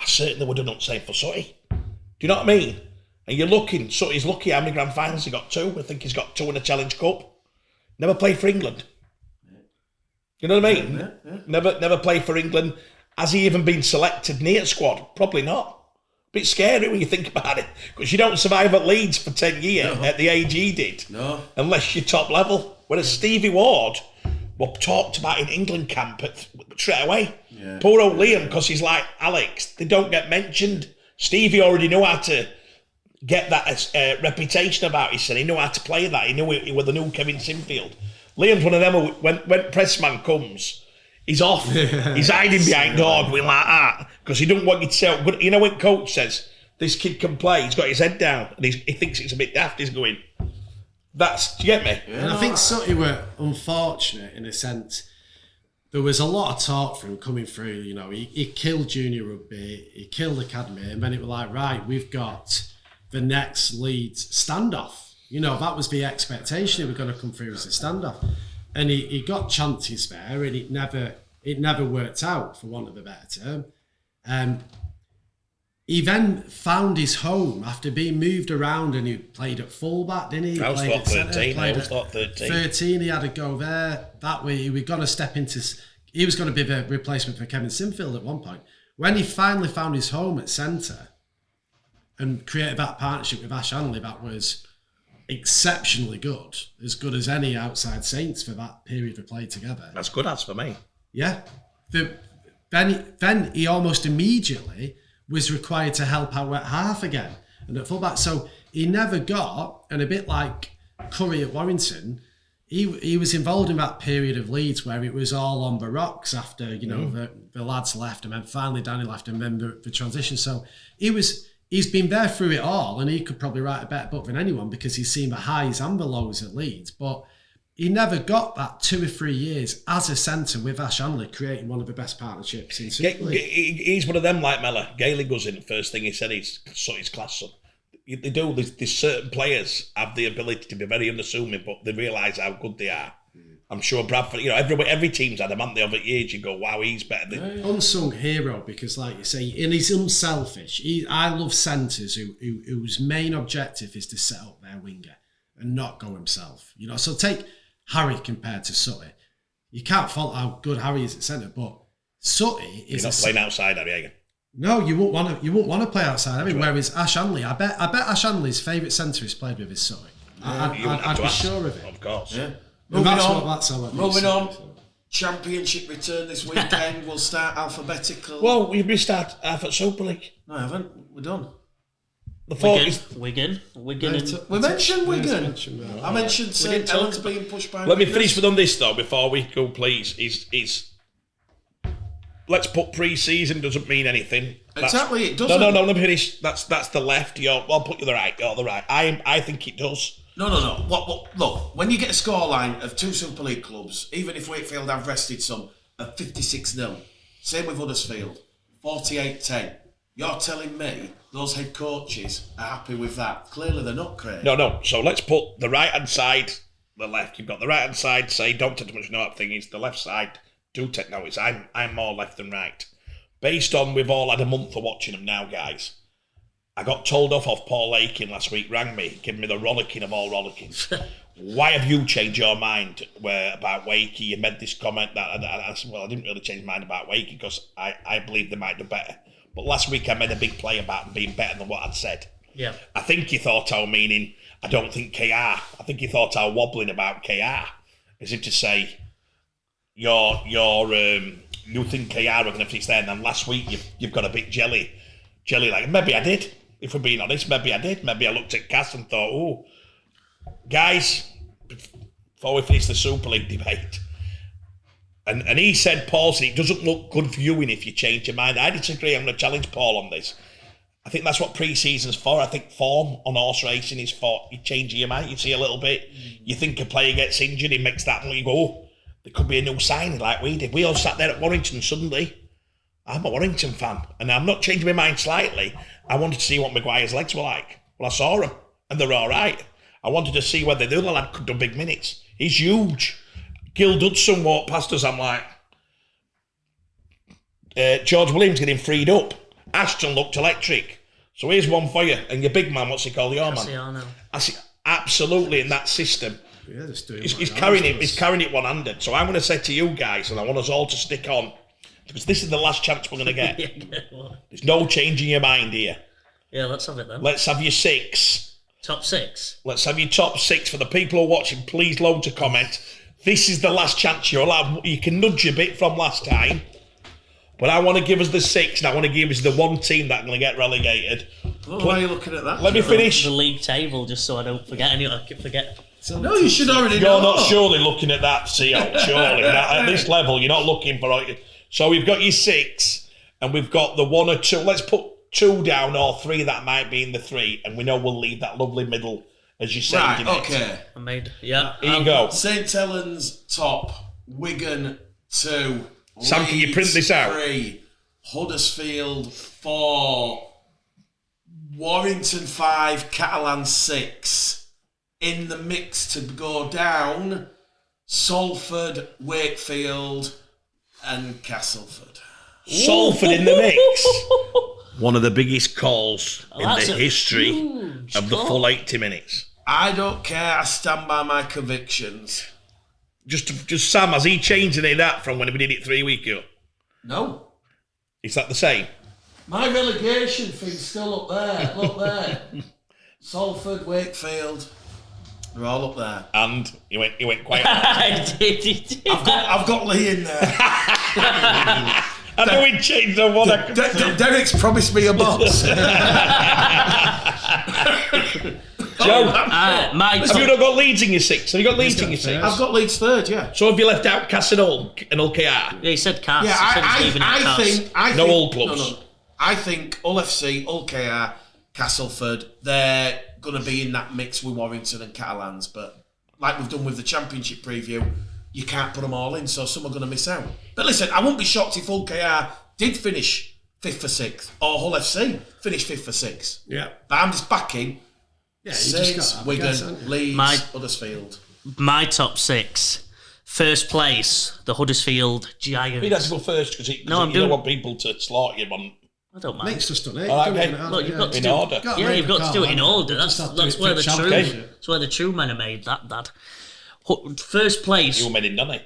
I certainly would have done the same for Sutty. Do you know what I mean? And you're looking, Sutty's lucky how many Grand Finals he got 2. I think he's got 2 in the Challenge Cup. Never played for England. You know what I mean? Yeah. Never played for England. Has he even been selected near squad? Probably not. Bit scary when you think about it, because you don't survive at Leeds for 10 years at the age he did, unless you're top level. Whereas Stevie Ward were talked about in England camp straight away. Yeah. Poor old Liam, because he's like Alex, they don't get mentioned. Stevie already knew how to get that reputation about himself. He knew how to play that. He knew he was the new Kevin Sinfield. Liam's one of them who, when Pressman comes, he's off. He's hiding behind door going like that because he don't want you to say, but you know when coach says, this kid can play, he's got his head down and he thinks it's a bit daft, he's going, do you get me? Yeah. And I think Sutty were unfortunate in a sense. There was a lot of talk for him coming through, he killed junior rugby, he killed academy, and then it was like, right, we've got the next Leeds standoff. That was the expectation. He was going to come through as a standoff. And he got chances there, and it never worked out, for want of a better term. He then found his home after being moved around, and he played at fullback, didn't he? I was thought 13. I was thought 13. 13, he had to go there. That way, he was going to step into... He was going to be the replacement for Kevin Sinfield at one point. When he finally found his home at centre and created that partnership with Ash Hanley, that was exceptionally good as any outside Saints for that period of play together. That's good as for me. Yeah. Then he almost immediately was required to help out at half again and at fullback. So he never got, and a bit like Currie at Warrington, he was involved in that period of Leeds where it was all on the rocks after, the lads left and then finally Danny left and then the transition. So he's been there through it all, and he could probably write a better book than anyone because he's seen the highs and the lows at Leeds. But he never got that 2 or 3 years as a centre with Ash Hanley creating one of the best partnerships in Super League. He's one of them like Mellor. Gailey goes in, the first thing he said is Sutty's class up. They do, there's certain players have the ability to be very unassuming, but they realise how good they are. I'm sure Bradford, every team's had him, haven't they, over years. You go, wow, he's better than... Unsung hero, because like you say, and he's unselfish. I love centres whose main objective is to set up their winger and not go himself. So take Harry compared to Sutty. You can't fault how good Harry is at centre, but Sutty is... You're not playing outside, are you? No, you won't want to play outside. Whereas Ash Hanley, I bet Ash Hanley's favourite centre he's played with is Sutty. I'd be sure of it. Of course. Yeah. Moving on. Championship return this weekend. We'll start alphabetical. Well, we've missed out half at Super League. No, I haven't. We're done. Wigan. We mentioned Wigan. I mentioned St Helens being pushed by. Let me finish with on this though before we go, please. Is let's put pre-season doesn't mean anything. Exactly, it doesn't. No. Let me finish. That's the left. I'll put you the right. You're the right. I think it does. No. Look, when you get a scoreline of 2 Super League clubs, even if Wakefield have rested some, of 56-0, same with Huddersfield, 48-10, you're telling me those head coaches are happy with that? Clearly they're not, Craig. No. So let's put the right-hand side, the left. You've got the right-hand side, say, don't take too much note of things. The left side, do take notice. I'm more left than right. Based on, we've all had a month of watching them now, guys. I got told off Paul Aiken last week, rang me, giving me the rollicking of all rollickings. Why have you changed your mind about Wakey? You made this comment that I said, well, I didn't really change my mind about Wakey because I believe they might do better. But last week I made a big play about them being better than what I'd said. Yeah. I think you thought I was meaning, I don't think KR. I think you thought I was wobbling about KR. As if to say, you think KR are going to fix there, and then last week you've got a bit jelly like, maybe I did. If we're being honest, maybe I did. Maybe I looked at Cass and thought, oh, guys, before we finish the Super League debate, and he said, Paul said, it doesn't look good viewing if you change your mind. I disagree. I'm going to challenge Paul on this. I think that's what pre-season's for. I think form on horse racing is for you changing your mind. You see a little bit, you think a player gets injured, he makes that, and you go, oh, there could be a new signing like we did. We all sat there at Warrington suddenly. I'm a Warrington fan, and I'm not changing my mind slightly. I wanted to see what Maguire's legs were like. Well, I saw them, and they're all right. I wanted to see whether the other lad could do big minutes. He's huge. Gil Dudson walked past us. I'm like, George Williams getting freed up. Ashton looked electric. So here's one for you. And your big man, what's he called? Your man? I see, absolutely in that system. Yeah, he's carrying it. He's carrying it one-handed. So I'm going to say to you guys, and I want us all to stick on, because this is the last chance we're going to get. There's no changing your mind here. Yeah, let's have it then. Let's have your 6. Top 6. Let's have your top 6. For the people who are watching, please load to comment. This is the last chance you're allowed. You can nudge a bit from last time, but I want to give us the 6, and I want to give us the one team that's going to get relegated. Why are you looking at that? Let me finish. The league table, just so I don't forget. No, you should already know. You're not surely looking at that, CO. Surely. At this level, you're not looking for it. So we've got your 6, and we've got the 1 or 2. Let's put 2 down, or 3 that might be in the 3, and we know we'll leave that lovely middle, as you said. Right, okay. Yeah. Here you go. St Helens top, Wigan 2, Sam, can you print this out? 3, Huddersfield 4, Warrington 5, Catalan 6. In the mix to go down, Salford, Wakefield, and Castleford. Salford in the mix. One of the biggest calls in the history of the full 80 minutes. I don't care. I stand by my convictions. Just Sam, has he changed any of that from when we did it 3 weeks ago? No. Is that the same? My relegation thing's still up there. Look there. Salford, Wakefield. They're all up there. And he went quite. I did. I've got Lee in there. I know he changed the one. Derek's promised me a box. Joe, have you not got Leeds in your 6? Have you got Leeds in your 6? I've got Leeds 3rd, yeah. So have you left out Cass and Hull KR? Yeah, he said Cass. Yeah, I think no Hull clubs. No. I think Hull FC, Hull KR, Castleford, they're going to be in that mix with Warrington and Catalans, but like we've done with the Championship preview, you can't put them all in, so some are going to miss out. But listen, I wouldn't be shocked if Hull KR did finish 5th or 6th, or Hull FC finished 5th or 6th. Yeah. But I'm just backing Yeah, Saints, Wigan, Leeds, Huddersfield. My top 6. First place, the Huddersfield Giants. He has to go first because you I'm don't want people to slaughter him on. I don't mind. Nick's just done it. All right, okay. Look, you've got to In do order. Yeah, you've got to do it in order. That's where the true. championship. That's where the true men are made. That. First place. You were made in Dunny.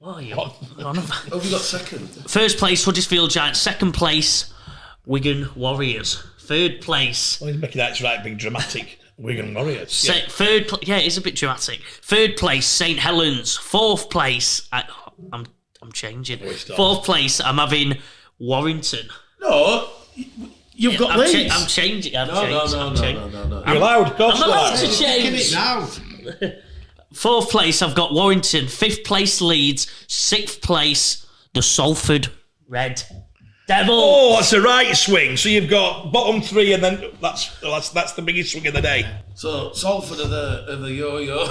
Oh, you. Who have you got second? First place, Huddersfield Giants. Second place, Wigan Warriors. Third place. Well, he's making that right big dramatic. Wigan Warriors. Yeah. It is a bit dramatic. Third place, St Helens. Fourth place, I'm changing. Fourth place, I'm having Warrington. No, you've got Leeds. I'm changing. No. You're allowed. Of course I'm you're allowed allowed. to change. it now. Fourth place, I've got Warrington. Fifth place, Leeds. Sixth place, the Salford Red Devils. Oh, that's a right swing. So you've got bottom three, and then that's the biggest swing of the day. So Salford are the yo-yo.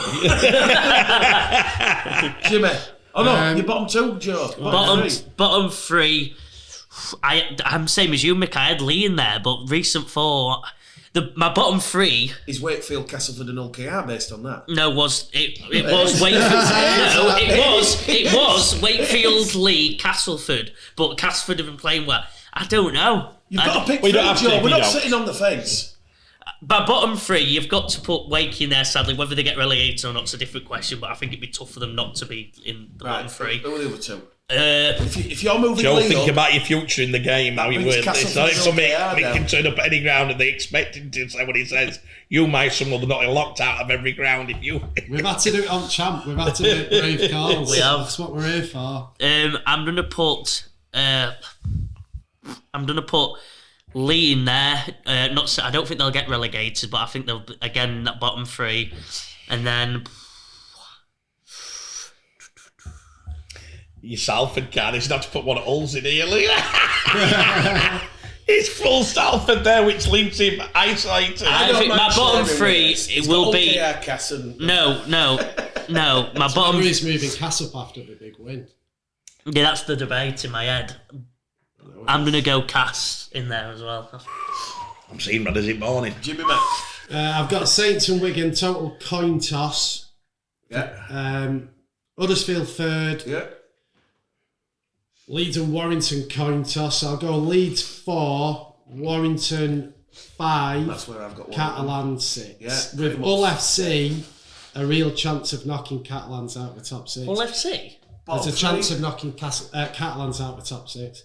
Jimmy. Oh no, you're bottom two, Joe. Bottom three. I'm same as you, Mick. I had Lee in there, but recent four. My bottom three. Is Wakefield, Castleford, and OKR based on that? No, it was Wakefield. No, it was Wakefield, Lee, Castleford, but Castleford have been playing well. I don't know. You've got to pick We three, don't have to, Joe. we We're not don't. sitting on the fence. By bottom three, you've got to put Wake in there, sadly. Whether they get relegated or not is a different question, but I think it'd be tough for them not to be in the bottom three. Who are the other two? Uh, If you're moving Joe, Lee think up, about your future in the game. How you means win. It's Castleford's not something OKR that now. can turn up at any ground and they expect him to say what he says. You, my son, will not be locked out of every ground if you. We've had to do it on champ. We've had to do it brave calls. We have. That's what we're here for. I'm gonna put Lee in there. I don't think they'll get relegated, but I think they'll again that bottom three, and then Your Salford card is not to put one at Hulls in here, Lee. It's full Salford there, which leaves him isolated. I think my bottom three it will be OKR, Cass and no. My bottom. He's moving Cass up after the big win. Yeah, that's the debate in my head. I'm gonna go Cass in there as well. I'm seeing red as it morning. Jimmy Mac. I've got Saints and Wigan total coin toss. Yeah. Huddersfield third. Yeah. Leeds and Warrington coin toss. I'll go Leeds 4, Warrington 5, That's where I've got one. Catalan 6. Yeah, With pretty much. Hull FC, a real chance of knocking Catalans out of the top 6. Well, FC. There's a chance of knocking Catalans out of the top 6.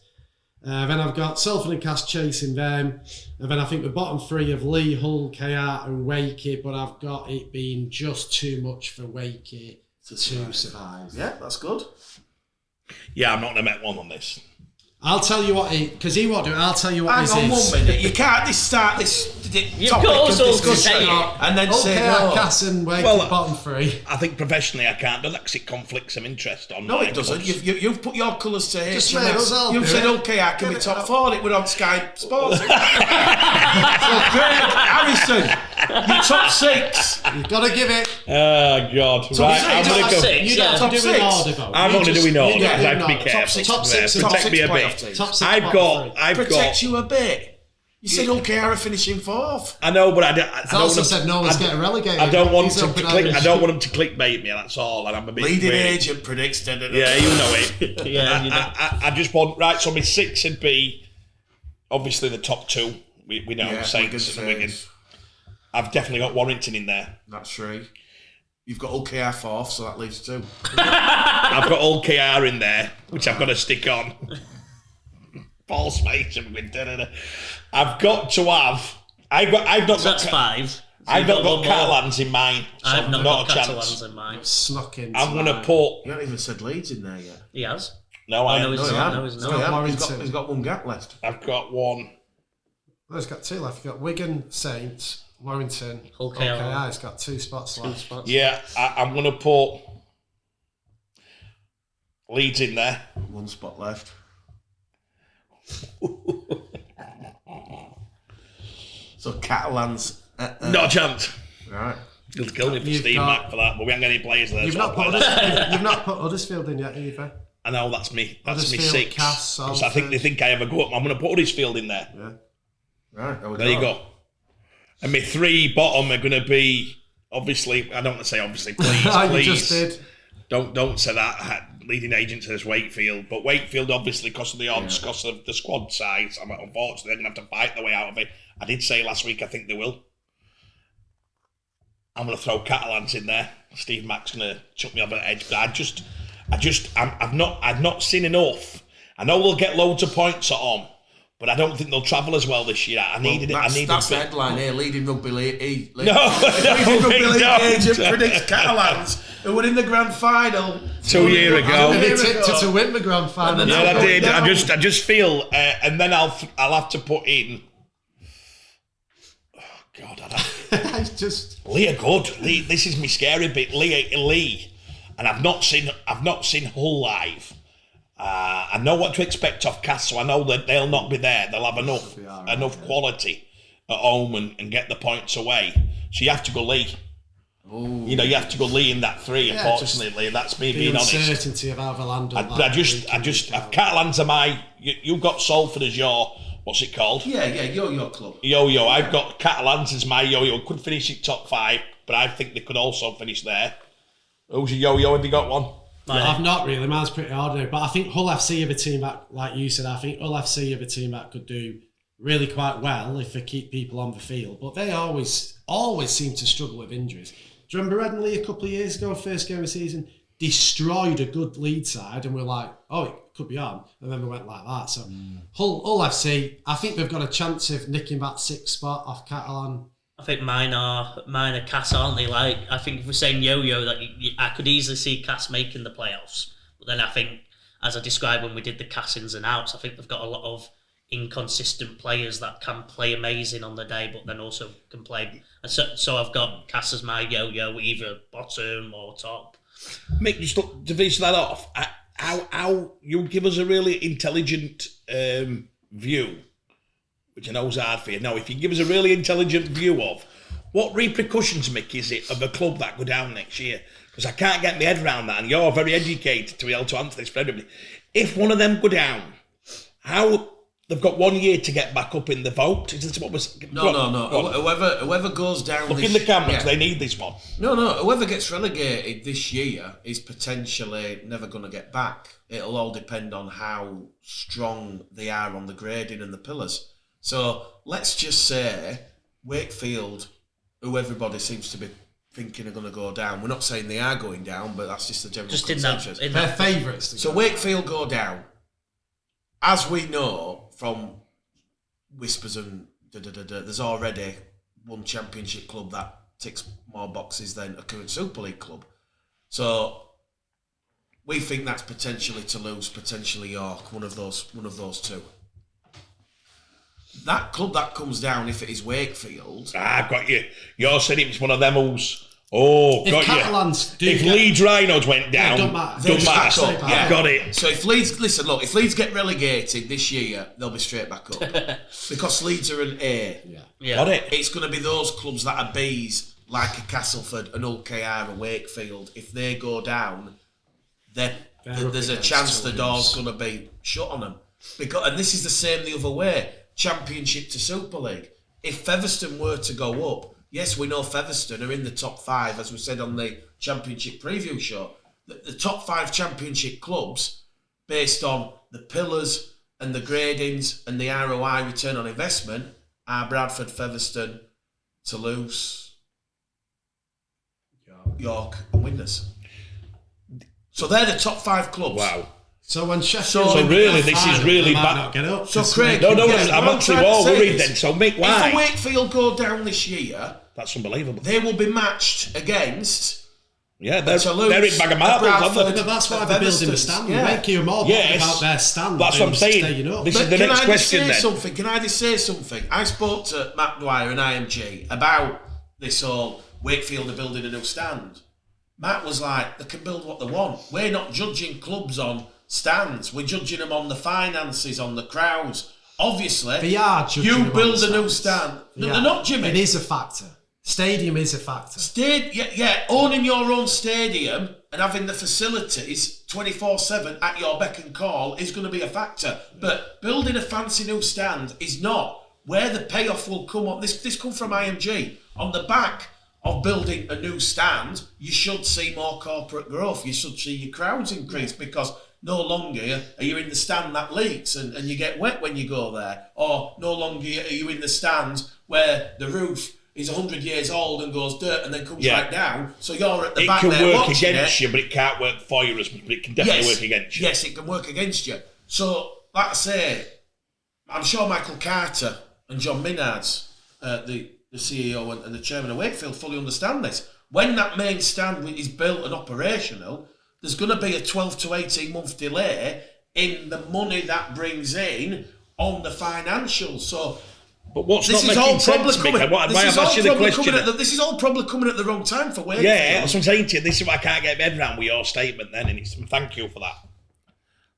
Then I've got Salford and Cass chasing them. And then I think the bottom three of Lee, Hull, KR and Wakey, but I've got it being just too much for Wakey to survive. Yeah, that's good. Yeah, I'm not going to make one on this. I'll tell you what because he won't do it. I'll tell you what Hang this on is. 1 minute. You can't start this You've topic got of us all to discussion say it. and then say Okay, no. Cass and Wakey, Well, bottom three. I think professionally I can't do that because it conflicts of interest on No, my it doesn't. clubs. You've put your colours to Just HMS. made us all You've do said, it. okay, I can be top 4. It were on Sky Sports. So, Craig Harrison, you're top 6. You've got to give it. Oh, God. Right, I'm going to go. Six, You don't yeah. have to do it in Top order, six. though. I'm not going to do it in order Yeah, because I have to be no, careful. top six and Protect top me a six bit. playoff team. Top six, I've bottom got. Protect you a bit. You said, okay, I'm finishing 4th. I know, but I don't He's also want said them- no one's I- getting relegated. I don't want He's them up to and click. Irish. I don't want them to clickbait me. That's all. And I'm a bit Leading weird. agent predicts. Yeah, you know it. Yeah, you know. I just want right. So my 6 would be obviously the top 2. We know Yeah, Saints and Wigan. I've definitely got Warrington in there. That's 3. You've got OKR 4th, so that leaves 2. I've got old KR in there, which I've got to stick on. False mate. I've got to have. I've not So got. that's 5. So I've you've not got one more. Catalans in mine. So I've not not got a Catalans chance. in mine. Snuck in. I'm going to put. You haven't even said Leeds in there yet. He has. No, I. no, haven't. he's he not. hasn't. No, he's No, not. he hasn't. Warrington. He's got 1 gap left. I've got 1. Well, he's got 2 left. You've got Wigan, Saints, Warrington, Okay, OKI. He's got 2 spots left. Yeah, I'm going to put Leeds in there. 1 spot left. So Catalans. Not a chance. Right. You'll kill me for You've Steve got- Mack for that, but we haven't got any players there. You've so not, I'll put play that. Huddersfield, you've not put Huddersfield in yet either. I know that's me. That's me Huddersfield, 6. Cass, So I think Salford. they think I have a go. I'm going to put Huddersfield in there. Yeah. Right. There you go. And my 3 bottom are going to be obviously. I don't want to say obviously. Please, You please. just did. Don't say that. Leading agent says Wakefield, but Wakefield obviously because of the odds, because of the squad size, unfortunately they're going to have to fight their way out of it. I did say last week I think they will. I'm going to throw Catalans in there. Steve Mack's going to chuck me over the edge, but I've not seen enough. I know we'll get loads of points at home, but I don't think they'll travel as well this year. That's the headline here. Leading rugby league. Leading rugby league agent predicts Catalans who were in the grand final 2 years ago. They tipped it to win the grand final. Yeah, I did. I just feel, and then I'll have to put in. Oh God, It's just Leigh are good. Leigh, this is my scary bit. Leigh, and I've not seen Hull live. I know what to expect of Cass, so I know that they'll not be there. They'll have enough quality at home and get the points away. So you have to go Leigh. Ooh. You have to go Leigh in that 3. Unfortunately, that's me being honest. The uncertainty of how they'll handle that. I just, Catalans are my. You've got Salford as your. What's it called? Yeah, Yo-Yo Club. Yo-Yo. I've got Catalans as my Yo-Yo. Could finish in top 5, but I think they could also finish there. Who's your Yo-Yo? Have you got one? I've not really. Mine's pretty ordinary. But I think Hull FC are a team that, like you said, I think Hull FC are a team that could do really quite well if they keep people on the field. But they always seem to struggle with injuries. Do you remember Reddenley a couple of years ago, first game of the season, destroyed a good lead side and we're like, oh, it could be on. And then we went like that. So Hull FC, I think they've got a chance of nicking that 6th spot off Catalan. I think mine are Cass, aren't they? Like, I think if we're saying Yo-Yo, that I could easily see Cass making the playoffs. But then I think, as I described when we did the Cass ins and outs, I think they've got a lot of inconsistent players that can play amazing on the day, but then also can play. And so I've got Cass as my Yo-Yo, either bottom or top. Mick, just to finish that off, how you give us a really intelligent view, which I know is hard for you. Now, if you give us a really intelligent view of what repercussions, Mick, is it of a club that go down next year? Because I can't get my head around that, and you're very educated to be able to answer this for everybody. If one of them go down, how they've got 1 year to get back up in the vote? Is this what was? No. Whoever goes down. Look in the camera, because they need this one. No. Whoever gets relegated this year is potentially never going to get back. It'll all depend on how strong they are on the grading and the pillars. So let's just say Wakefield, who everybody seems to be thinking are going to go down. We're not saying they are going down, but that's just the general consensus. They're favourites. So Wakefield go down. As we know from whispers and there's already one championship club that ticks more boxes than a current Super League club. So we think that's potentially Toulouse, potentially York, one of those two. That club that comes down, if it is Wakefield... I've got you. You're saying it was one of them who's... Oh, if got Catalans you. If Leeds Rhinos went down, don't matter. I've got it. So if Leeds get relegated this year, they'll be straight back up. Because Leeds are an A. Yeah. Got it. It's going to be those clubs that are Bs, like a Castleford, an Hull KR, a Wakefield. If they go down, there's a chance the door's going to be shut on them. And this is the same the other way. Championship to Super League. If Featherstone were to go up, yes, we know Featherstone are in the top 5, as we said on the Championship preview show. The top 5 Championship clubs, based on the pillars and the gradings and the ROI, return on investment, are Bradford, Featherstone, Toulouse, York and Widnes. So they're the top 5 clubs. Wow. So when Sheffield... So really, this is really bad. So Craig... No, I'm actually more worried then. So Mick, why? If Wakefield go down this year... That's unbelievable. They will be matched against... Yeah, they're in bag of marbles, aren't they? But that's why they're building the stand. Yeah. Make you more about their stand. That's what I'm saying. This is the next question then. Can I just say something? I spoke to Matt Dwyer and IMG about this whole Wakefield are building a new stand. Matt was like, they can build what they want. We're not judging clubs on stands. We're judging them on the finances, on the crowds. Obviously, they are judging you build a new stand. No, they're not, Jimmy. It is a factor. Stadium is a factor. Owning your own stadium and having the facilities 24/7 at your beck and call is going to be a factor. But building a fancy new stand is not. Where the payoff will come on. This come from IMG on the back of building a new stand, you should see more corporate growth. You should see your crowds increase because no longer are you in the stand that leaks and you get wet when you go there. Or no longer are you in the stand where the roof is 100 years old and goes dirt and then comes back down. So you're at the back there watching it. It can work against you, but it can't work for you as much. But it can definitely work against you. Yes, it can work against you. So, like I say, I'm sure Michael Carter and John Minards, the CEO and the chairman of Wakefield, fully understand this. When that main stand is built and operational, there's going to be a 12 to 18 month delay in the money that brings in on the financials. So, but what's not making sense, Mick? This is all probably coming at the wrong time for Wakefield. Yeah, that's what I'm saying to you. This is what I can't get my head around with your statement then, and thank you for that.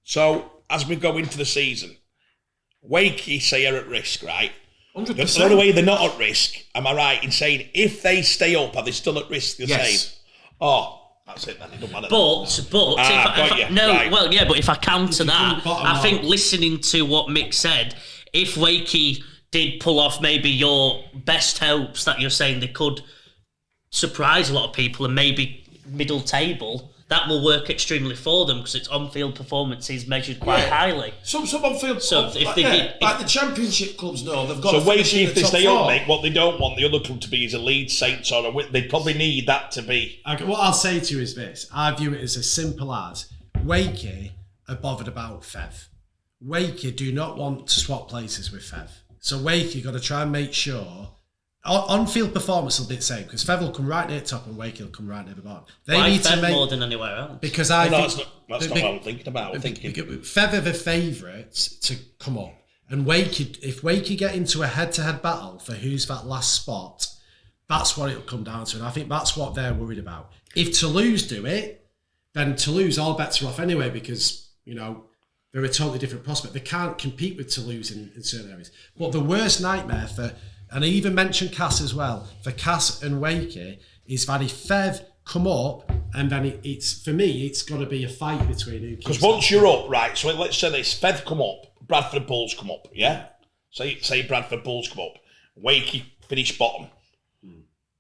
So, as we go into the season, Wakey say are at risk, right? 100%. The only way they're not at risk, am I right in saying, if they stay up, are they still at risk the same? Oh, that's it then, it doesn't matter. But if I counter that, I think listening to what Mick said, if Wakey did pull off maybe your best hopes that you're saying they could surprise a lot of people and maybe middle table, that will work extremely for them because its on-field performance is measured quite highly. Some on-field, like the Championship clubs know they've got. So Wakey, if they stay up, mate, what they don't want the other club to be is a Leeds Saints or they probably need that to be. Okay, what I'll say to you is this: I view it as simple as Wakey are bothered about Fev. Wakey do not want to swap places with Fev. So Wakey got to try and make sure on-field performance will be the same because Fev will come right near the top and Wakey will come right near the bottom. Why need Fev to make more than anywhere else? Because that's not what I'm thinking about. Fev are the favourites to come up, and if Wakey get into a head-to-head battle for who's that last spot, that's what it'll come down to, and I think that's what they're worried about. If Toulouse do it, then Toulouse all bets are off anyway because they're a totally different prospect. They can't compete with Toulouse in certain areas. But the worst nightmare and I even mentioned Cass as well, for Cass and Wakey, is that if Fev come up, and then it's got to be a fight between who. Because once you're up, right, so let's say this, Fev come up, Bradford Bulls come up, yeah? Say Bradford Bulls come up, Wakey finish bottom.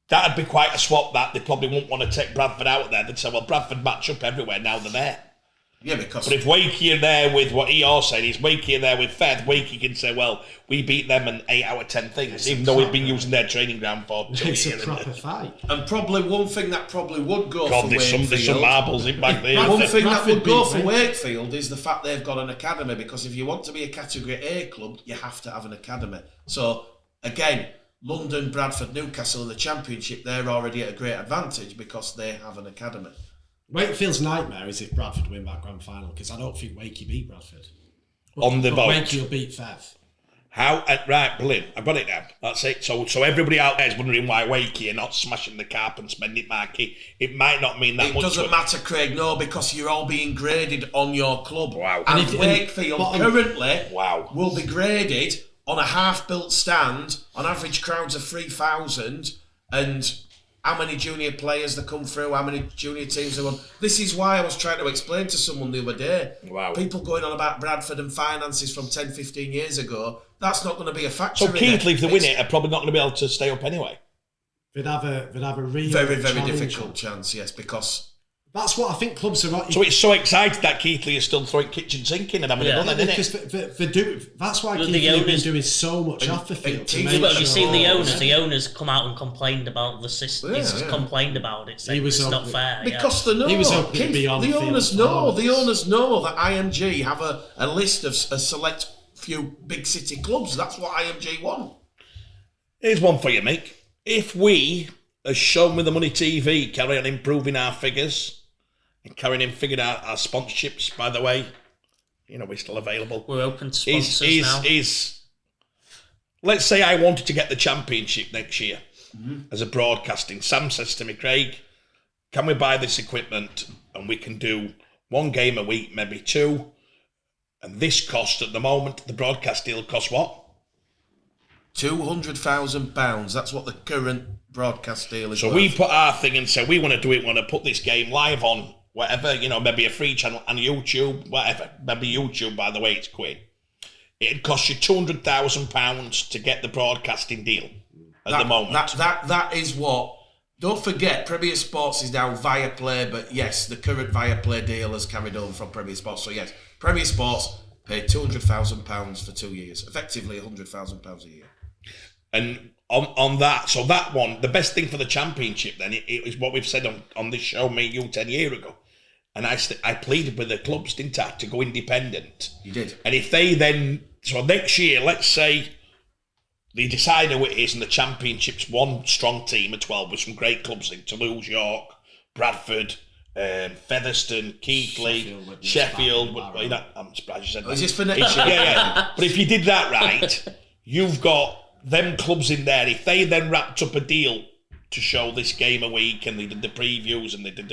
That'd be quite a swap that they probably wouldn't want to take Bradford out there. They'd say, well, Bradford match up everywhere, now they're there. Yeah, because... But if Wakey are there with what he also said, is Wakey are there with Fev, Wakey can say, well, we beat them in 8 out of 10 things, even though we've been using their training ground for 2 years. It's a proper fight. And probably one thing that probably would go for Wakefield... there's some marbles in back there. One thing that would go for Wakefield is the fact they've got an academy, because if you want to be a Category A club, you have to have an academy. So, again, London, Bradford, Newcastle in the Championship, they're already at a great advantage because they have an academy. Wakefield's nightmare is if Bradford win that grand final, because I don't think Wakey beat Bradford. On the vote. Wakey will beat Fev. How? Right, brilliant. I've got it now. That's it. So everybody out there is wondering why Wakey are not smashing the carp and spending marquee. It might not mean that much. It doesn't matter, Craig, no, because you're all being graded on your club. Wow. And Wakefield currently will be graded on a half-built stand, on average crowds of 3,000, and how many junior players that come through, how many junior teams they won. This is why I was trying to explain to someone the other day. Wow. People going on about Bradford and finances from 10, 15 years ago, that's not going to be a factor. So Keighley, if they win it, are probably not going to be able to stay up anyway. They'd have a real very, very difficult chance, yes, because... That's what I think clubs are... So it's so excited that Keighley is still throwing kitchen sink in and having done it, isn't it? Because that's why Keighley have been doing so much off the field. Have you seen the owners? The owners come out and complained about the system. He's complained about it, saying it's not fair. Because they know. He was hoping to be on the owners know. The owners know that IMG have a list of a select few big city clubs. That's what IMG want. Here's one for you, Mick. If we, as shown with the Money TV, carry on improving our figures and carrying on figuring out our sponsorships, by the way, we're still available. We're open to sponsors now. Let's say I wanted to get the Championship next year as a broadcasting. Sam says to me, Craig, can we buy this equipment and we can do 1 game a week, maybe 2, and this cost at the moment, the broadcast deal costs what? £200,000. That's what the current broadcast deal is. So we put our thing and say we want to do it, we want to put this game live on whatever, maybe a free channel and YouTube, whatever. Maybe YouTube, by the way, it's quick. It'd cost you £200,000 to get the broadcasting deal at the moment. That is what Don't forget, Premier Sports is now Viaplay, but yes, the current Viaplay deal has carried over from Premier Sports. So yes, Premier Sports paid £200,000 for 2 years, effectively £100,000 a year. And on that, so that one, the best thing for the Championship then, it is what we've said on this show, me and you 10 years ago. And I pleaded with the clubs, didn't I, to go independent. You did. And if they then, so next year, let's say they decide who it is and the Championship's one strong team of 12 with some great clubs in Toulouse, York, Bradford, Featherstone, Keighley, Sheffield. I'm surprised you said that. Is this for next year? Yeah. But if you did that right, you've got them clubs in there. If they then wrapped up a deal to show this game a week and they did the previews and they did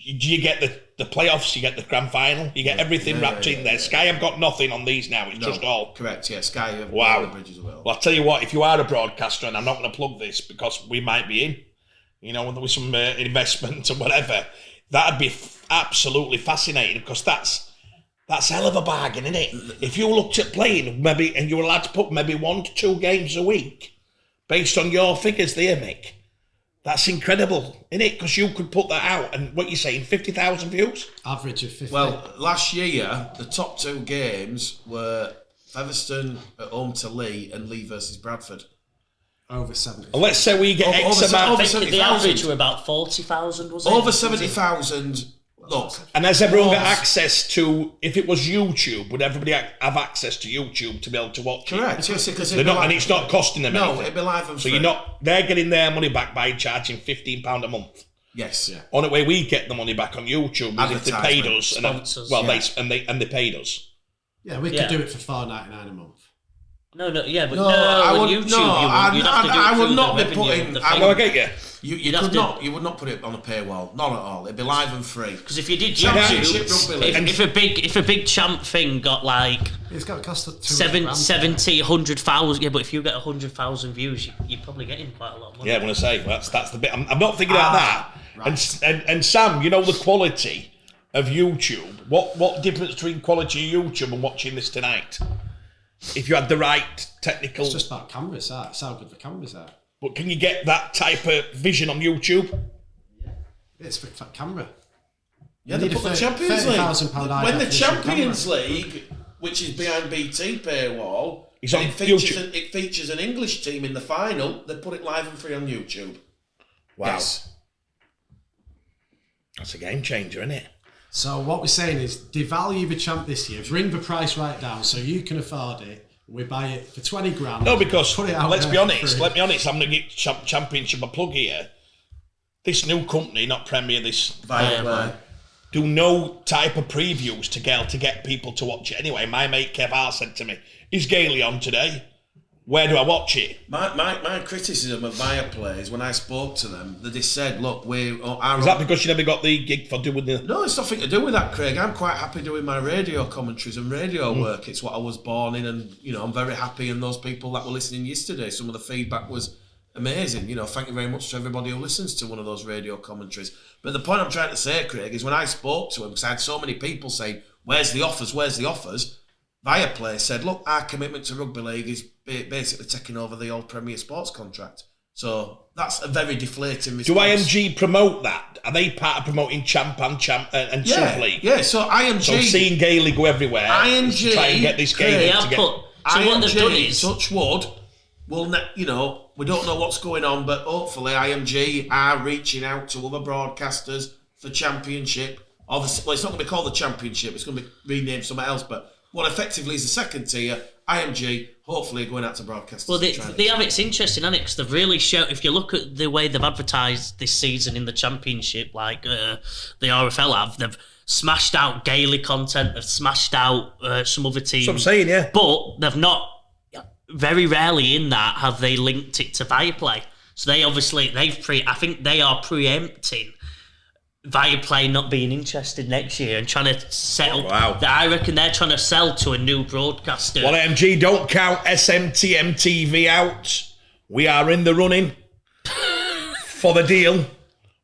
you get the playoffs, you get the grand final, you get everything wrapped in there. Sky have got nothing on these now, it's just all. Correct, yeah, Sky have wow. The bridges as well. Well, I'll tell you what, if you are a broadcaster, and I'm not going to plug this because we might be in, with some investment and whatever, that'd be absolutely fascinating because that's a hell of a bargain, isn't it? If you looked at playing maybe, and you were allowed to put maybe 1 to 2 games a week based on your figures there, Mick, that's incredible, isn't it? Because you could put that out, and what you're saying, 50,000 views? Average of 50. Well, last year, the top 2 games were Featherstone at home to Leigh and Leigh versus Bradford. Over 70. And let's say we get X amount. I think the average were about 40,000, was it? Over 70,000. Look. And has everyone got access to, if it was YouTube, would everybody have access to YouTube to be able to watch Correct, it? yes, because and it's not costing them anything. No, it'd be live and free. So they're getting their money back by charging £15 a month. Yes. Yeah. On the way we get the money back on YouTube if they paid us. Sponsors. They paid us. Yeah, we could do it for $4.99 a month. No, on YouTube, I would not be putting. I get you. You would not put it on a paywall, not at all. It'd be live and free. Because if you did Championship YouTube, Rugby League. if a big champ thing got like it's got to cost 70, 100,000, but if you get 100,000 views, you're probably getting quite a lot of money. Yeah, I'm going to say that's the bit. I'm not thinking about that. Right. And Sam, the quality of YouTube. What difference between quality of YouTube and watching this tonight? If you had the right technical... It's just about cameras, it's how good the cameras are. But can you get that type of vision on YouTube? Yeah. It's for camera. Yeah, they put the Champions League. When the Champions camera. League, which is behind BT paywall, it features an English team in the final, they put it live and free on YouTube. Wow. Yes. That's a game changer, isn't it? So what we're saying is devalue the champ this year, bring the price right down so you can afford it. We buy it for 20 grand. No, because put it out let's be honest, I'm going to get Championship a plug here. This new company, not Premier, this Viaplay, do no type of previews to get people to watch it anyway. My mate Kev R said to me, "Is Gailey on today? Where do I watch it?" My criticism of Viaplay is when I spoke to them, they just said, look, is that because you never got the gig for doing the... No, it's nothing to do with that, Craig. I'm quite happy doing my radio commentaries and radio work. It's what I was born in, and I'm very happy. And those people that were listening yesterday, some of the feedback was amazing. Thank you very much to everybody who listens to one of those radio commentaries. But the point I'm trying to say, Craig, is when I spoke to him, because I had so many people saying, where's the offers, Viaplay said, look, our commitment to Rugby League is basically taking over the old Premier Sports contract. So that's a very deflating response. Do IMG promote that? Are they part of promoting Champ and Sub League? Yeah, so IMG... So seeing Gailey go everywhere IMG, to try and get this game what they've done is... touch wood, we don't know what's going on, but hopefully IMG are reaching out to other broadcasters for Championship. Obviously, well, it's not going to be called the Championship, it's going to be renamed something else, but what effectively is the second tier, IMG, hopefully going out to broadcasters. Well, it's interesting, isn't it? Because they've really shown, if you look at the way they've advertised this season in the Championship, like the RFL have, they've smashed out Gailey content, they've smashed out some other teams. That's what I'm saying, yeah. But they've not, very rarely in that have they linked it to Viaplay. So they obviously, I think they are preempting Viaplay not being interested next year and trying to sell. Wow. I reckon they're trying to sell to a new broadcaster. Well, MG, don't count SMTM TV out. We are in the running for the deal.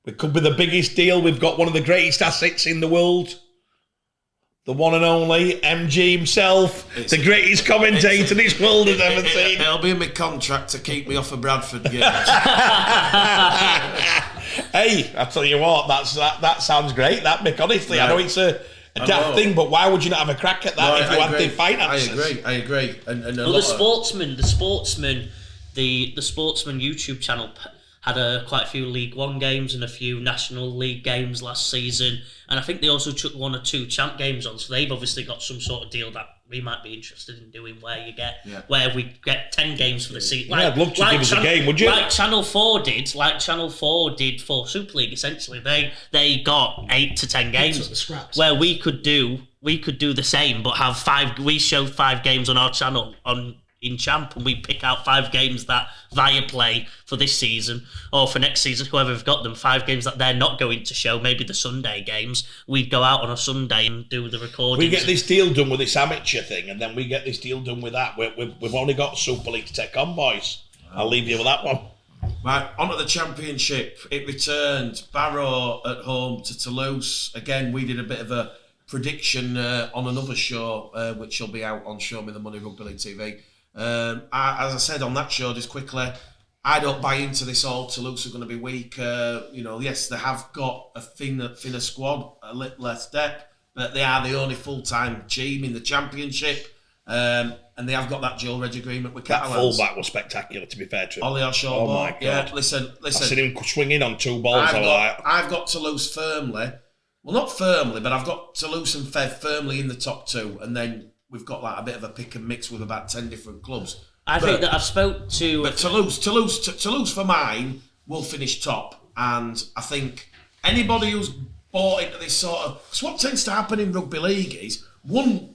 It could be the biggest deal. We've got one of the greatest assets in the world. the one and only MG himself, the greatest commentator this world has ever seen. It'll be in my contract to keep me off of Bradford games. Hey, I tell you what, that sounds great. That Mick, honestly, I know it's a daft thing, but why would you not have a crack at that if you had the finances? I agree. And well, the Sportsman YouTube channel had quite a few League One games and a few National League games last season, and I think they also took 1 or 2 champ games on. So they've obviously got some sort of deal that we might be interested in doing, where we get 10 games for the season. I'd love to give us a game. Would you? Like Channel 4 did for Super League. Essentially, they got 8 to 10 games, where we could do the same, but have 5. We show 5 games on our channel in Champ, and we pick out 5 games that Viaplay for this season or for next season, whoever have got them, 5 games that they're not going to show, maybe the Sunday games. We'd go out on a Sunday and do the recordings. We get this deal done with this amateur thing, and then we get this deal done with that. We've only got Super League to take on, boys. I'll leave you with that one. Right, on to the Championship. It returned. Barrow at home to Toulouse. Again, we did a bit of a prediction on another show, which will be out on Show Me the Money Rugby League TV. As I said on that show, just quickly, I don't buy into this all. Toulouse are going to be weak. Yes, they have got a thinner squad, a little less depth, but they are the only full-time team in the Championship. And they have got that dual reg agreement with Catalans. That fullback was spectacular, to be fair to him. Ollie Oshaw. Oh my God. Yeah, listen. I've seen him swinging on 2 balls. I've got Toulouse firmly. Well, not firmly, but I've got Toulouse and Fev firmly in the top 2, and then we've got like a bit of a pick and mix with about 10 different clubs. I think that I've spoke to... But Toulouse for mine will finish top. And I think anybody who's bought into this sort of... Because what tends to happen in rugby league is one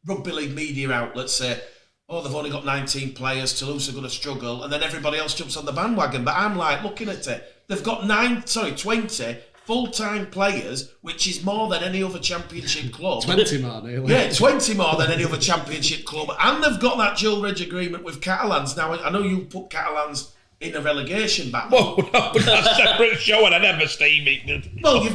rugby league media outlet say, oh, they've only got 19 players, Toulouse are going to struggle, and then everybody else jumps on the bandwagon. But I'm like, looking at it, they've got 20 full-time players, which is more than any other Championship club. 20 more, nearly. Yeah, 20 more than any other Championship club. And they've got that dual reg agreement with Catalans. Now, I know you put Catalans in a relegation battle. Whoa, no, that's a separate show, and I never Steve it. Well, you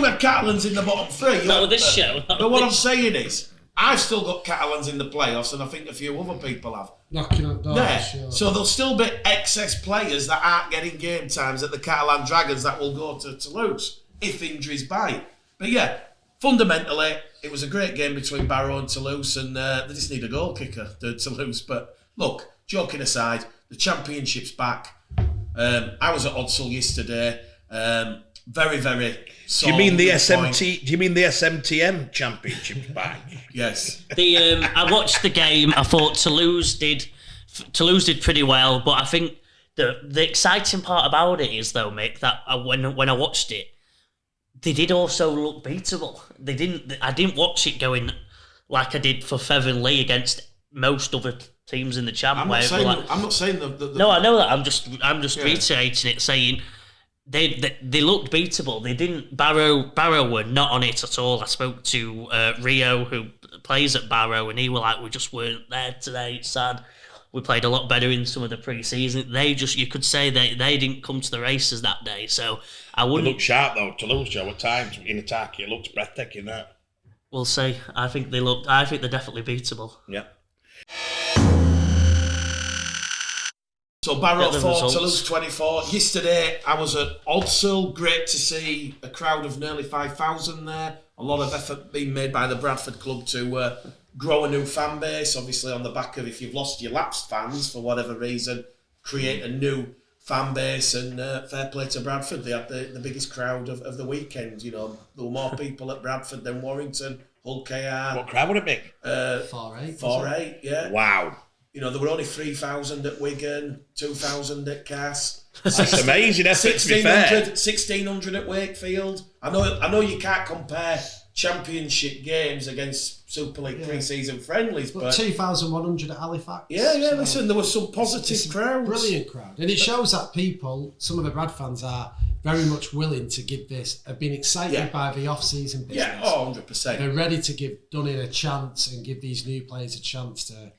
have Catalans in the bottom 3. Not with this show. But what I'm saying is, I've still got Catalans in the playoffs, and I think a few other people have. Knocking on doors, Yeah. sure. So there'll still be excess players that aren't getting game times at the Catalan Dragons that will go to Toulouse if injuries bite. But yeah, fundamentally, it was a great game between Barrow and Toulouse, and they just need a goal kicker to Toulouse. But look, joking aside, the Championship's back. I was at Odsall yesterday. Very, very. Do you mean the SMT? Do you mean the SMTM Championship's back? Yes. I watched the game. I thought Toulouse did pretty well, but I think the exciting part about it is though, Mick, that when I watched it, they did also look beatable. I didn't watch it going like I did for Fev and Leigh against most other teams in the Champ. I'm not saying the No, I know that. I'm just reiterating it, saying they looked beatable. They didn't. Barrow were not on it at all. I spoke to Rio, who plays at Barrow, and he were like, we just weren't there today. It's sad. We played a lot better in some of the pre-season. You could say they didn't come to the races that day. So I wouldn't. They looked sharp though. Toulouse, Joe, at times in attack, it looked breathtaking. That. We'll see. I think they're definitely beatable. Yeah. So Barrow 4, Toulouse 24. Yesterday I was at Odsall. Great to see a crowd of nearly 5,000 there. A lot of effort being made by the Bradford club to grow a new fan base. Obviously on the back of, if you've lost your lapsed fans for whatever reason, create a new fan base, and fair play to Bradford. They had the biggest crowd of the weekend. You know, there were more people at Bradford than Warrington, Hull KR. What crowd would it be? 4-8. Yeah. Wow. You know, there were only 3,000 at Wigan, 2,000 at Cass. That's amazing effort, to be fair. 1,600 at Wakefield. I know you can't compare Championship games against Super League pre-season friendlies, but 2,100 at Halifax. Yeah. Listen, there was some positive crowds. Brilliant crowd, and it shows that some of the Brad fans are very much willing to give this. Have been excited by the off-season business. Yeah, 100%. They're ready to give Dunning a chance and give these new players a chance to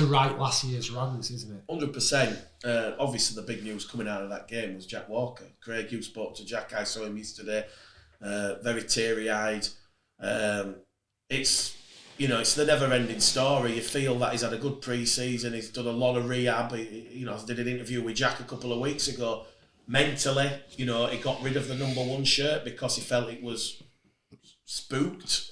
right last year's wrongs, isn't it? 100%. Obviously, the big news coming out of that game was Jack Walker. Craig, you spoke to Jack. I saw him yesterday. Very teary-eyed. it's it's the never-ending story. You feel that he's had a good pre-season. He's done a lot of rehab. I did an interview with Jack a couple of weeks ago. Mentally, he got rid of the number 1 shirt because he felt it was spooked,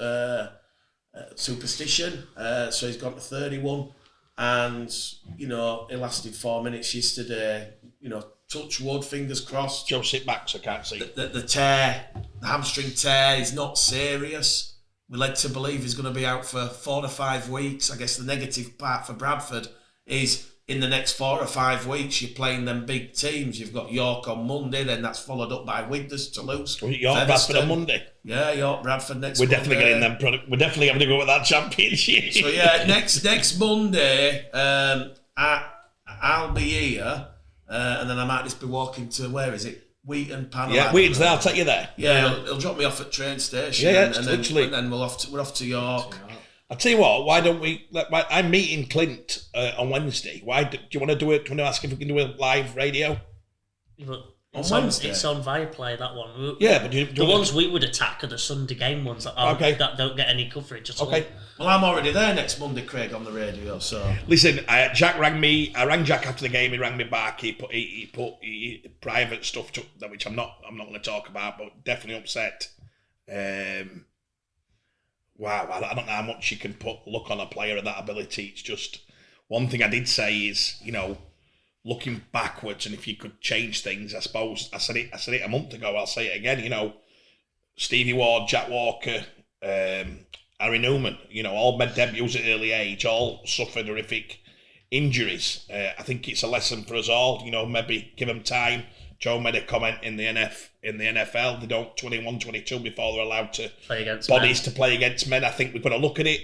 superstition. So he's gone to 31, and it lasted 4 minutes yesterday. Touch wood, fingers crossed. Joe, sit back so I can't see. The tear, the hamstring tear, is not serious. We're led to believe he's going to be out for 4 to 5 weeks. I guess the negative part for Bradford is in the next 4 or 5 weeks, you're playing them big teams. You've got York on Monday, then that's followed up by Withers, Toulouse. York, Bradford on Monday. Yeah, York, Bradford next We're Monday. definitely getting them product. We're definitely having to go with that championship. So yeah, next Monday, I'll be here, and then I might just be walking to, where is it? Wheaton, Panama. Yeah, Wheaton's there. I'll take you there. Yeah, he'll drop me off at train station. Yeah, and literally. then we're off to York. I'll tell you what. Why don't we? I'm meeting Clint on Wednesday. Why do you want to do it? Do you want to ask if we can do a live radio? It's Wednesday? It's on Viaplay, that one. Yeah, but the ones we would attack are the Sunday game ones that don't get any coverage at all. Okay. Well, I'm already there next Monday, Craig, on the radio. So listen, Jack rang me. I rang Jack after the game. He rang me back. He put private stuff to that, which I'm not going to talk about, but definitely upset. Wow, I don't know how much you can look on a player of that ability. It's just one thing I did say is, looking backwards, and if you could change things, I suppose I said it a month ago. I'll say it again. Stevie Ward, Jack Walker, Harry Newman. All made debuts at early age, all suffered horrific injuries. I think it's a lesson for us all. Maybe give them time. Joe made a comment in the NFL. They don't 21, 22 before they're allowed to play against bodies men. To play against men. I think we've got to look at it.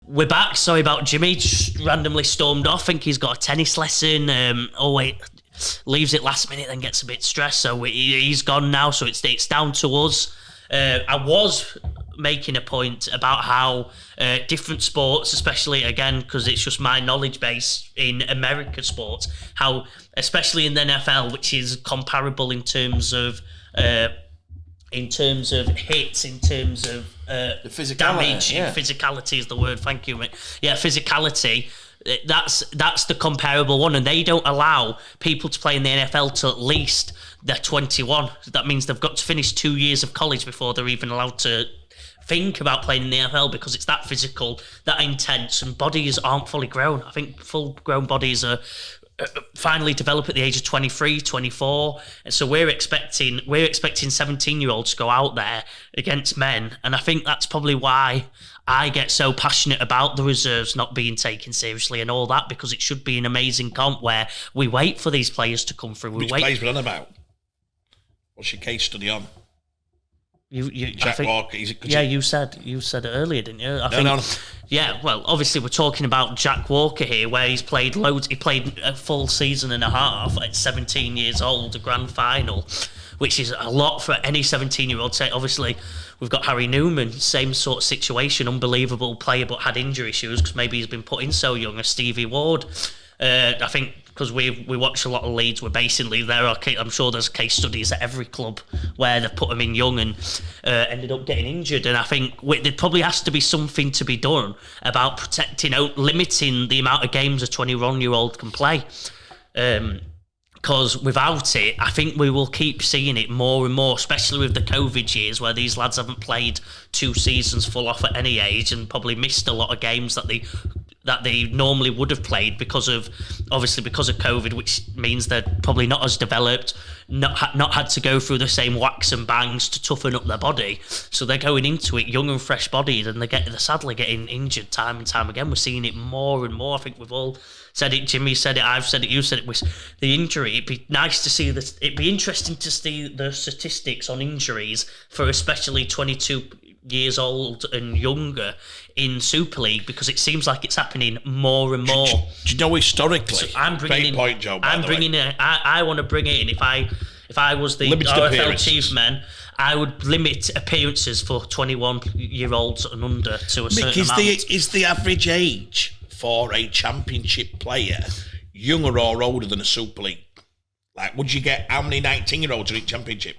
We're back. Sorry about Jimmy. Just randomly stormed off. I think he's got a tennis lesson. Leaves it last minute, then gets a bit stressed. So he's gone now. So it's down to us. I was making a point about how different sports, especially again because it's just my knowledge base in American sports, how especially in the NFL, which is comparable in terms of hits, in terms of the physicality, damage. Physicality is the word. Thank you, mate. Yeah, physicality. That's the comparable one, and they don't allow people to play in the NFL till at least they're 21. That means they've got to finish 2 years of college before they're even allowed to think about playing in the NFL, because it's that physical, that intense, and bodies aren't fully grown. I think full-grown bodies are finally develop at the age of 23, 24, and so we're expecting 17-year-olds to go out there against men, and I think that's probably why I get so passionate about the reserves not being taken seriously and all that, because it should be an amazing comp where we wait for these players to come through. Which players we're on about? What's your case study on? Jack Walker. You said it earlier, didn't you? No. Yeah, well, obviously we're talking about Jack Walker here, where he's played loads. He played a full season and a half at 17 years old, a grand final, which is a lot for any 17-year-old. Say, obviously, we've got Harry Newman, same sort of situation, unbelievable player, but had injury issues because maybe he's been put in so young. As Stevie Ward, I think. Because we watch a lot of Leeds, where basically I'm sure there's case studies at every club where they've put them in young and ended up getting injured. And I think there probably has to be something to be done about limiting the amount of games a 21-year-old can play. Because without it, I think we will keep seeing it more and more, especially with the COVID years where these lads haven't played 2 seasons full off at any age and probably missed a lot of games that they normally would have played because of COVID, which means they're probably not as developed, not had to go through the same whacks and bangs to toughen up their body. So they're going into it young and fresh bodied, and they're sadly getting injured time and time again. We're seeing it more and more. I think we've all said it. Jimmy said it. I've said it. You said it. With the injury, it'd be nice to see this. It'd be interesting to see the statistics on injuries for especially 22 years old and younger in Super League, because it seems like it's happening more and more. Do you know historically? So I'm bringing in. Point, Joe, I want to bring it in. If I was the RFL chief man, I would limit appearances for 21-year-olds and under to a certain amount. Is the average age for a championship player younger or older than a Super League? Like, would you get how many 19-year-olds are in championship?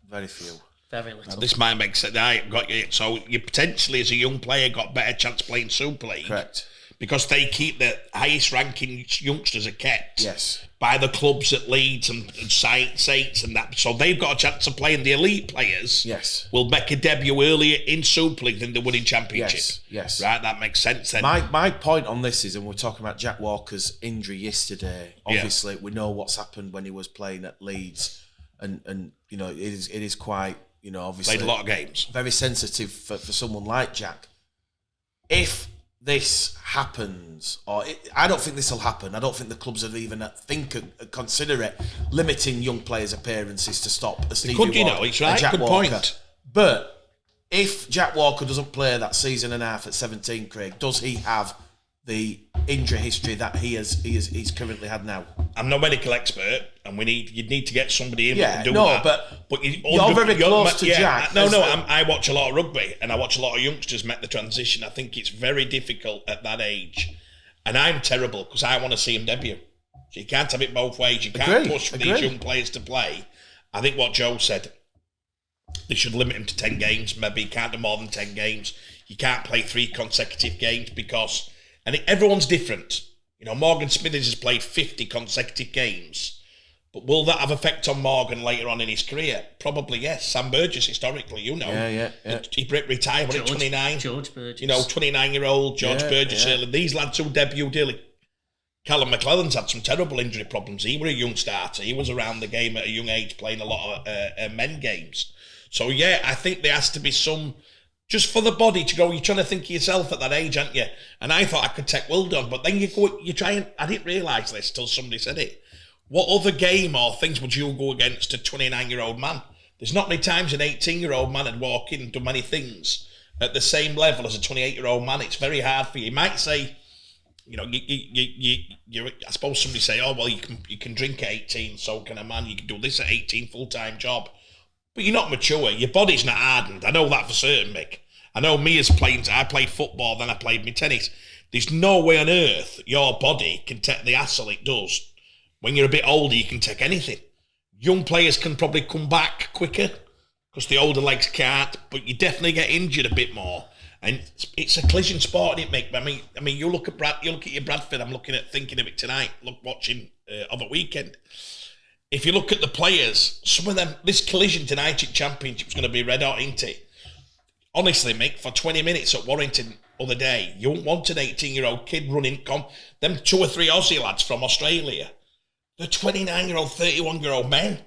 Very few. Very little. This might make sense. I got you. So you potentially, as a young player, got better chance playing Super League. Correct. Because they keep the highest ranking youngsters are kept. Yes. By the clubs at Leeds and Saints and that. So they've got a chance of playing. The elite players will make a debut earlier in Super League than they would in Championship. Yes. Right, that makes sense then. My point on this is, and we're talking about Jack Walker's injury yesterday, obviously we know what's happened when he was playing at Leeds, and you know, it is quite, you know, obviously played a lot of games. Very sensitive for someone like Jack. If this happens, I don't think this will happen. I don't think the clubs have even consider it limiting young players' appearances to stop a Stevie Could, you Walker, know, it's right. Jack Good Walker. point. But if Jack Walker doesn't play that season and a half at 17, Craig, does he have the injury history that he's currently had now? I'm no medical expert, and you'd need to get somebody in Yeah, that can do no, that. but you're very close to Jack. I watch a lot of rugby, and I watch a lot of youngsters make the transition. I think it's very difficult at that age, and I'm terrible because I want to see him debut. So you can't have it both ways. You can't push for these young players to play. I think what Joe said, they should limit him to 10 games. Maybe you can't do more than 10 games. You can't play 3 consecutive games because... And everyone's different. You know, Morgan Smithers has played 50 consecutive games. But will that have effect on Morgan later on in his career? Probably yes. Sam Burgess, historically, you know. Yeah. He retired at 29. George Burgess. You know, 29-year-old George Burgess. Yeah. Early. These lads who debuted early. Callum McClellan's had some terrible injury problems. He was a young starter. He was around the game at a young age playing a lot of men games. So, yeah, I think there has to be some... Just for the body to go, you're trying to think of yourself at that age, aren't you? And I thought I could take Wildon, but then you try and... I didn't realise this till somebody said it. What other game or things would you go against a 29-year-old man? There's not many times an 18-year-old man would walk in and do many things at the same level as a 28-year-old man. It's very hard for you. You might say, you know, you I suppose somebody say, oh, well, you can drink at 18, so can a man. You can do this at 18, full-time job. But you're not mature. Your body's not hardened. I know that for certain, Mick. I know me as playing. I played football, then I played my tennis. There's no way on earth your body can take the hassle it does. When you're a bit older, you can take anything. Young players can probably come back quicker because the older legs can't. But you definitely get injured a bit more. And it's a collision sport, isn't it, Mick? I mean, you look at your Bradford. I'm thinking of it tonight. Watching of a weekend. If you look at the players, some of them, this collision tonight at Championship is going to be red hot, isn't it? Honestly, Mick, for 20 minutes at Warrington other day, you wouldn't want an 18-year-old kid running, them 2 or 3 Aussie lads from Australia. They're 29-year-old, 31-year-old men.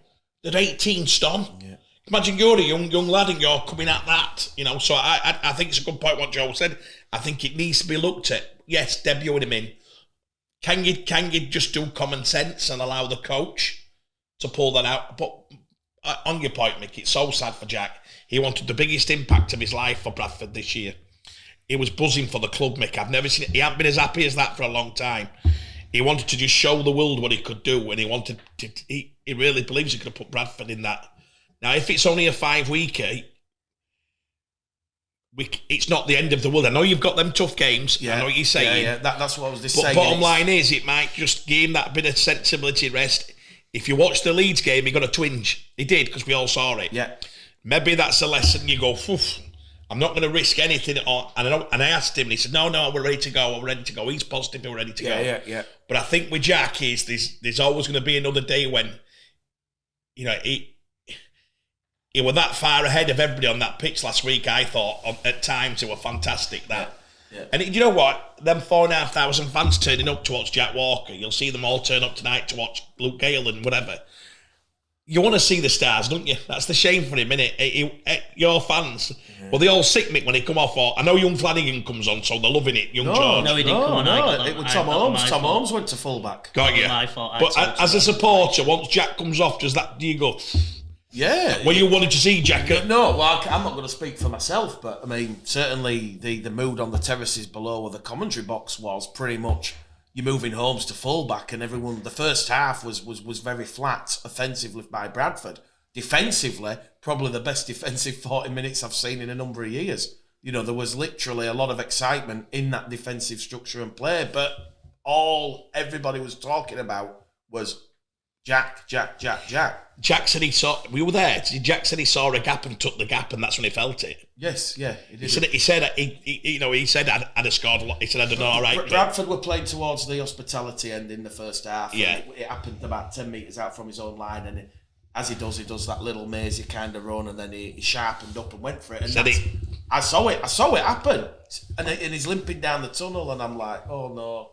They're 18 stone. Yeah. Imagine you're a young lad and you're coming at that, you know. So I think it's a good point what Joe said. I think it needs to be looked at. Yes, debuting him in. Can you just do common sense and allow the coach to pull that out? But on your point, Mick, it's so sad for Jack. He wanted the biggest impact of his life for Bradford this year. He was buzzing for the club, Mick. I've never seen it. He hasn't been as happy as that for a long time. He wanted to just show the world what he could do, and he wanted to. He really believes he could have put Bradford in that. Now, if it's only a 5-weeker, it's not the end of the world. I know you've got them tough games. Yeah, I know what you're saying. Yeah. That's what I was just saying. But bottom line is, it might just give him that bit of sensibility rest. If you watch the Leeds game, he got a twinge. He did, because we all saw it. Yeah. Maybe that's a lesson you go, I'm not going to risk anything. And I asked him, and he said, no, we're ready to go. We're ready to go. He's positive, we're ready to go. Yeah. But I think with Jack, there's always going to be another day when, you know, he was that far ahead of everybody on that pitch last week, I thought. At times, it were fantastic, that. Yeah. And you know what? Them 4,500 fans turning up to watch Jack Walker, you'll see them all turn up tonight to watch Luke Gale and whatever. You want to see the stars, don't you? That's the shame for him, innit? Your fans, well, they all sick, Mick, when he come off. I know young Flanagan comes on, so they're loving it. George. No, he didn't come on. It was Tom Holmes. Tom Holmes went to fullback. Got you. My fault. But as a supporter, once Jack comes off, do you go... Yeah. Well, you wanted to see Jack... No, well, I'm not going to speak for myself, but, I mean, certainly the mood on the terraces below where the commentary box was pretty much... You're moving Holmes to fullback, and everyone. The first half was very flat offensively by Bradford. Defensively, probably the best defensive 40 minutes I've seen in a number of years. You know, there was literally a lot of excitement in that defensive structure and play, but all everybody was talking about was Jack. Jack said he saw. We were there. Jack said he saw a gap and took the gap, and that's when he felt it. Yes, yeah, he did. He said I'd have scored a lot. He said I'd done all right. Bradford were playing towards the hospitality end in the first half. Yeah, it happened about 10 metres out from his own line, and as he does that little mazy kind of run, and then he sharpened up and went for it. And I saw it happen, and he's limping down the tunnel, and I'm like, oh no.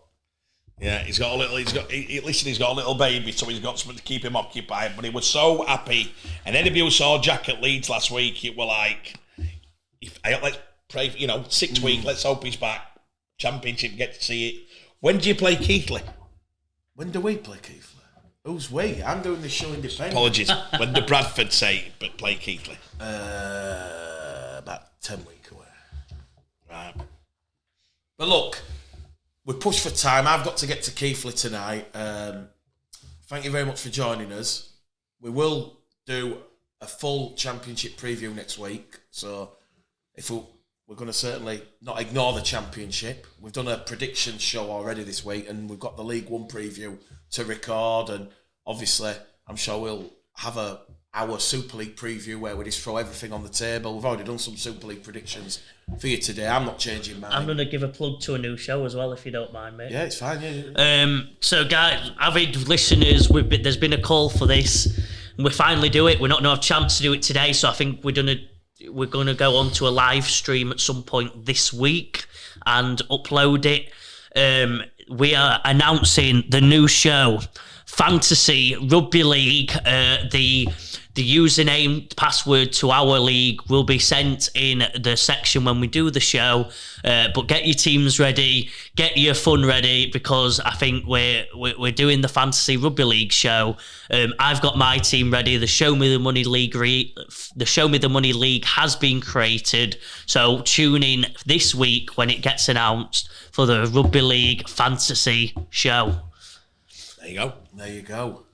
Yeah, he's got a little baby, so he's got something to keep him occupied. But he was so happy, and anybody who saw Jack at Leeds last week, it were like, let's pray, 6 weeks. Let's hope he's back. Championship, get to see it. When do you play Keighley? When do we play Keighley? Who's we? I'm doing the show independent. Apologies. When did Bradford say but play Keighley? About 10 weeks away. Right. But look, we're pushed for time. I've got to get to Keighley tonight. Thank you very much for joining us. We will do a full championship preview next week. So if we're going to certainly not ignore the championship. We've done a prediction show already this week, and we've got the League One preview to record. And obviously, I'm sure we'll have our Super League preview where we just throw everything on the table. We've already done some Super League predictions for you today. I'm not changing mine. I'm going to give a plug to a new show as well, if you don't mind, mate. Yeah, it's fine. Yeah. So, guys, avid listeners, there's been a call for this. We finally do it. We're not going to have a chance to do it today, so I think we're going to go on to a live stream at some point this week and upload it. We are announcing the new show, Fantasy Rugby League. The username, password to our league will be sent in the section when we do the show. But get your teams ready, get your fun ready, because I think we're doing the Fantasy Rugby League show. I've got my team ready. The Show Me the Money League has been created. So tune in this week when it gets announced for the Rugby League Fantasy show. There you go. There you go.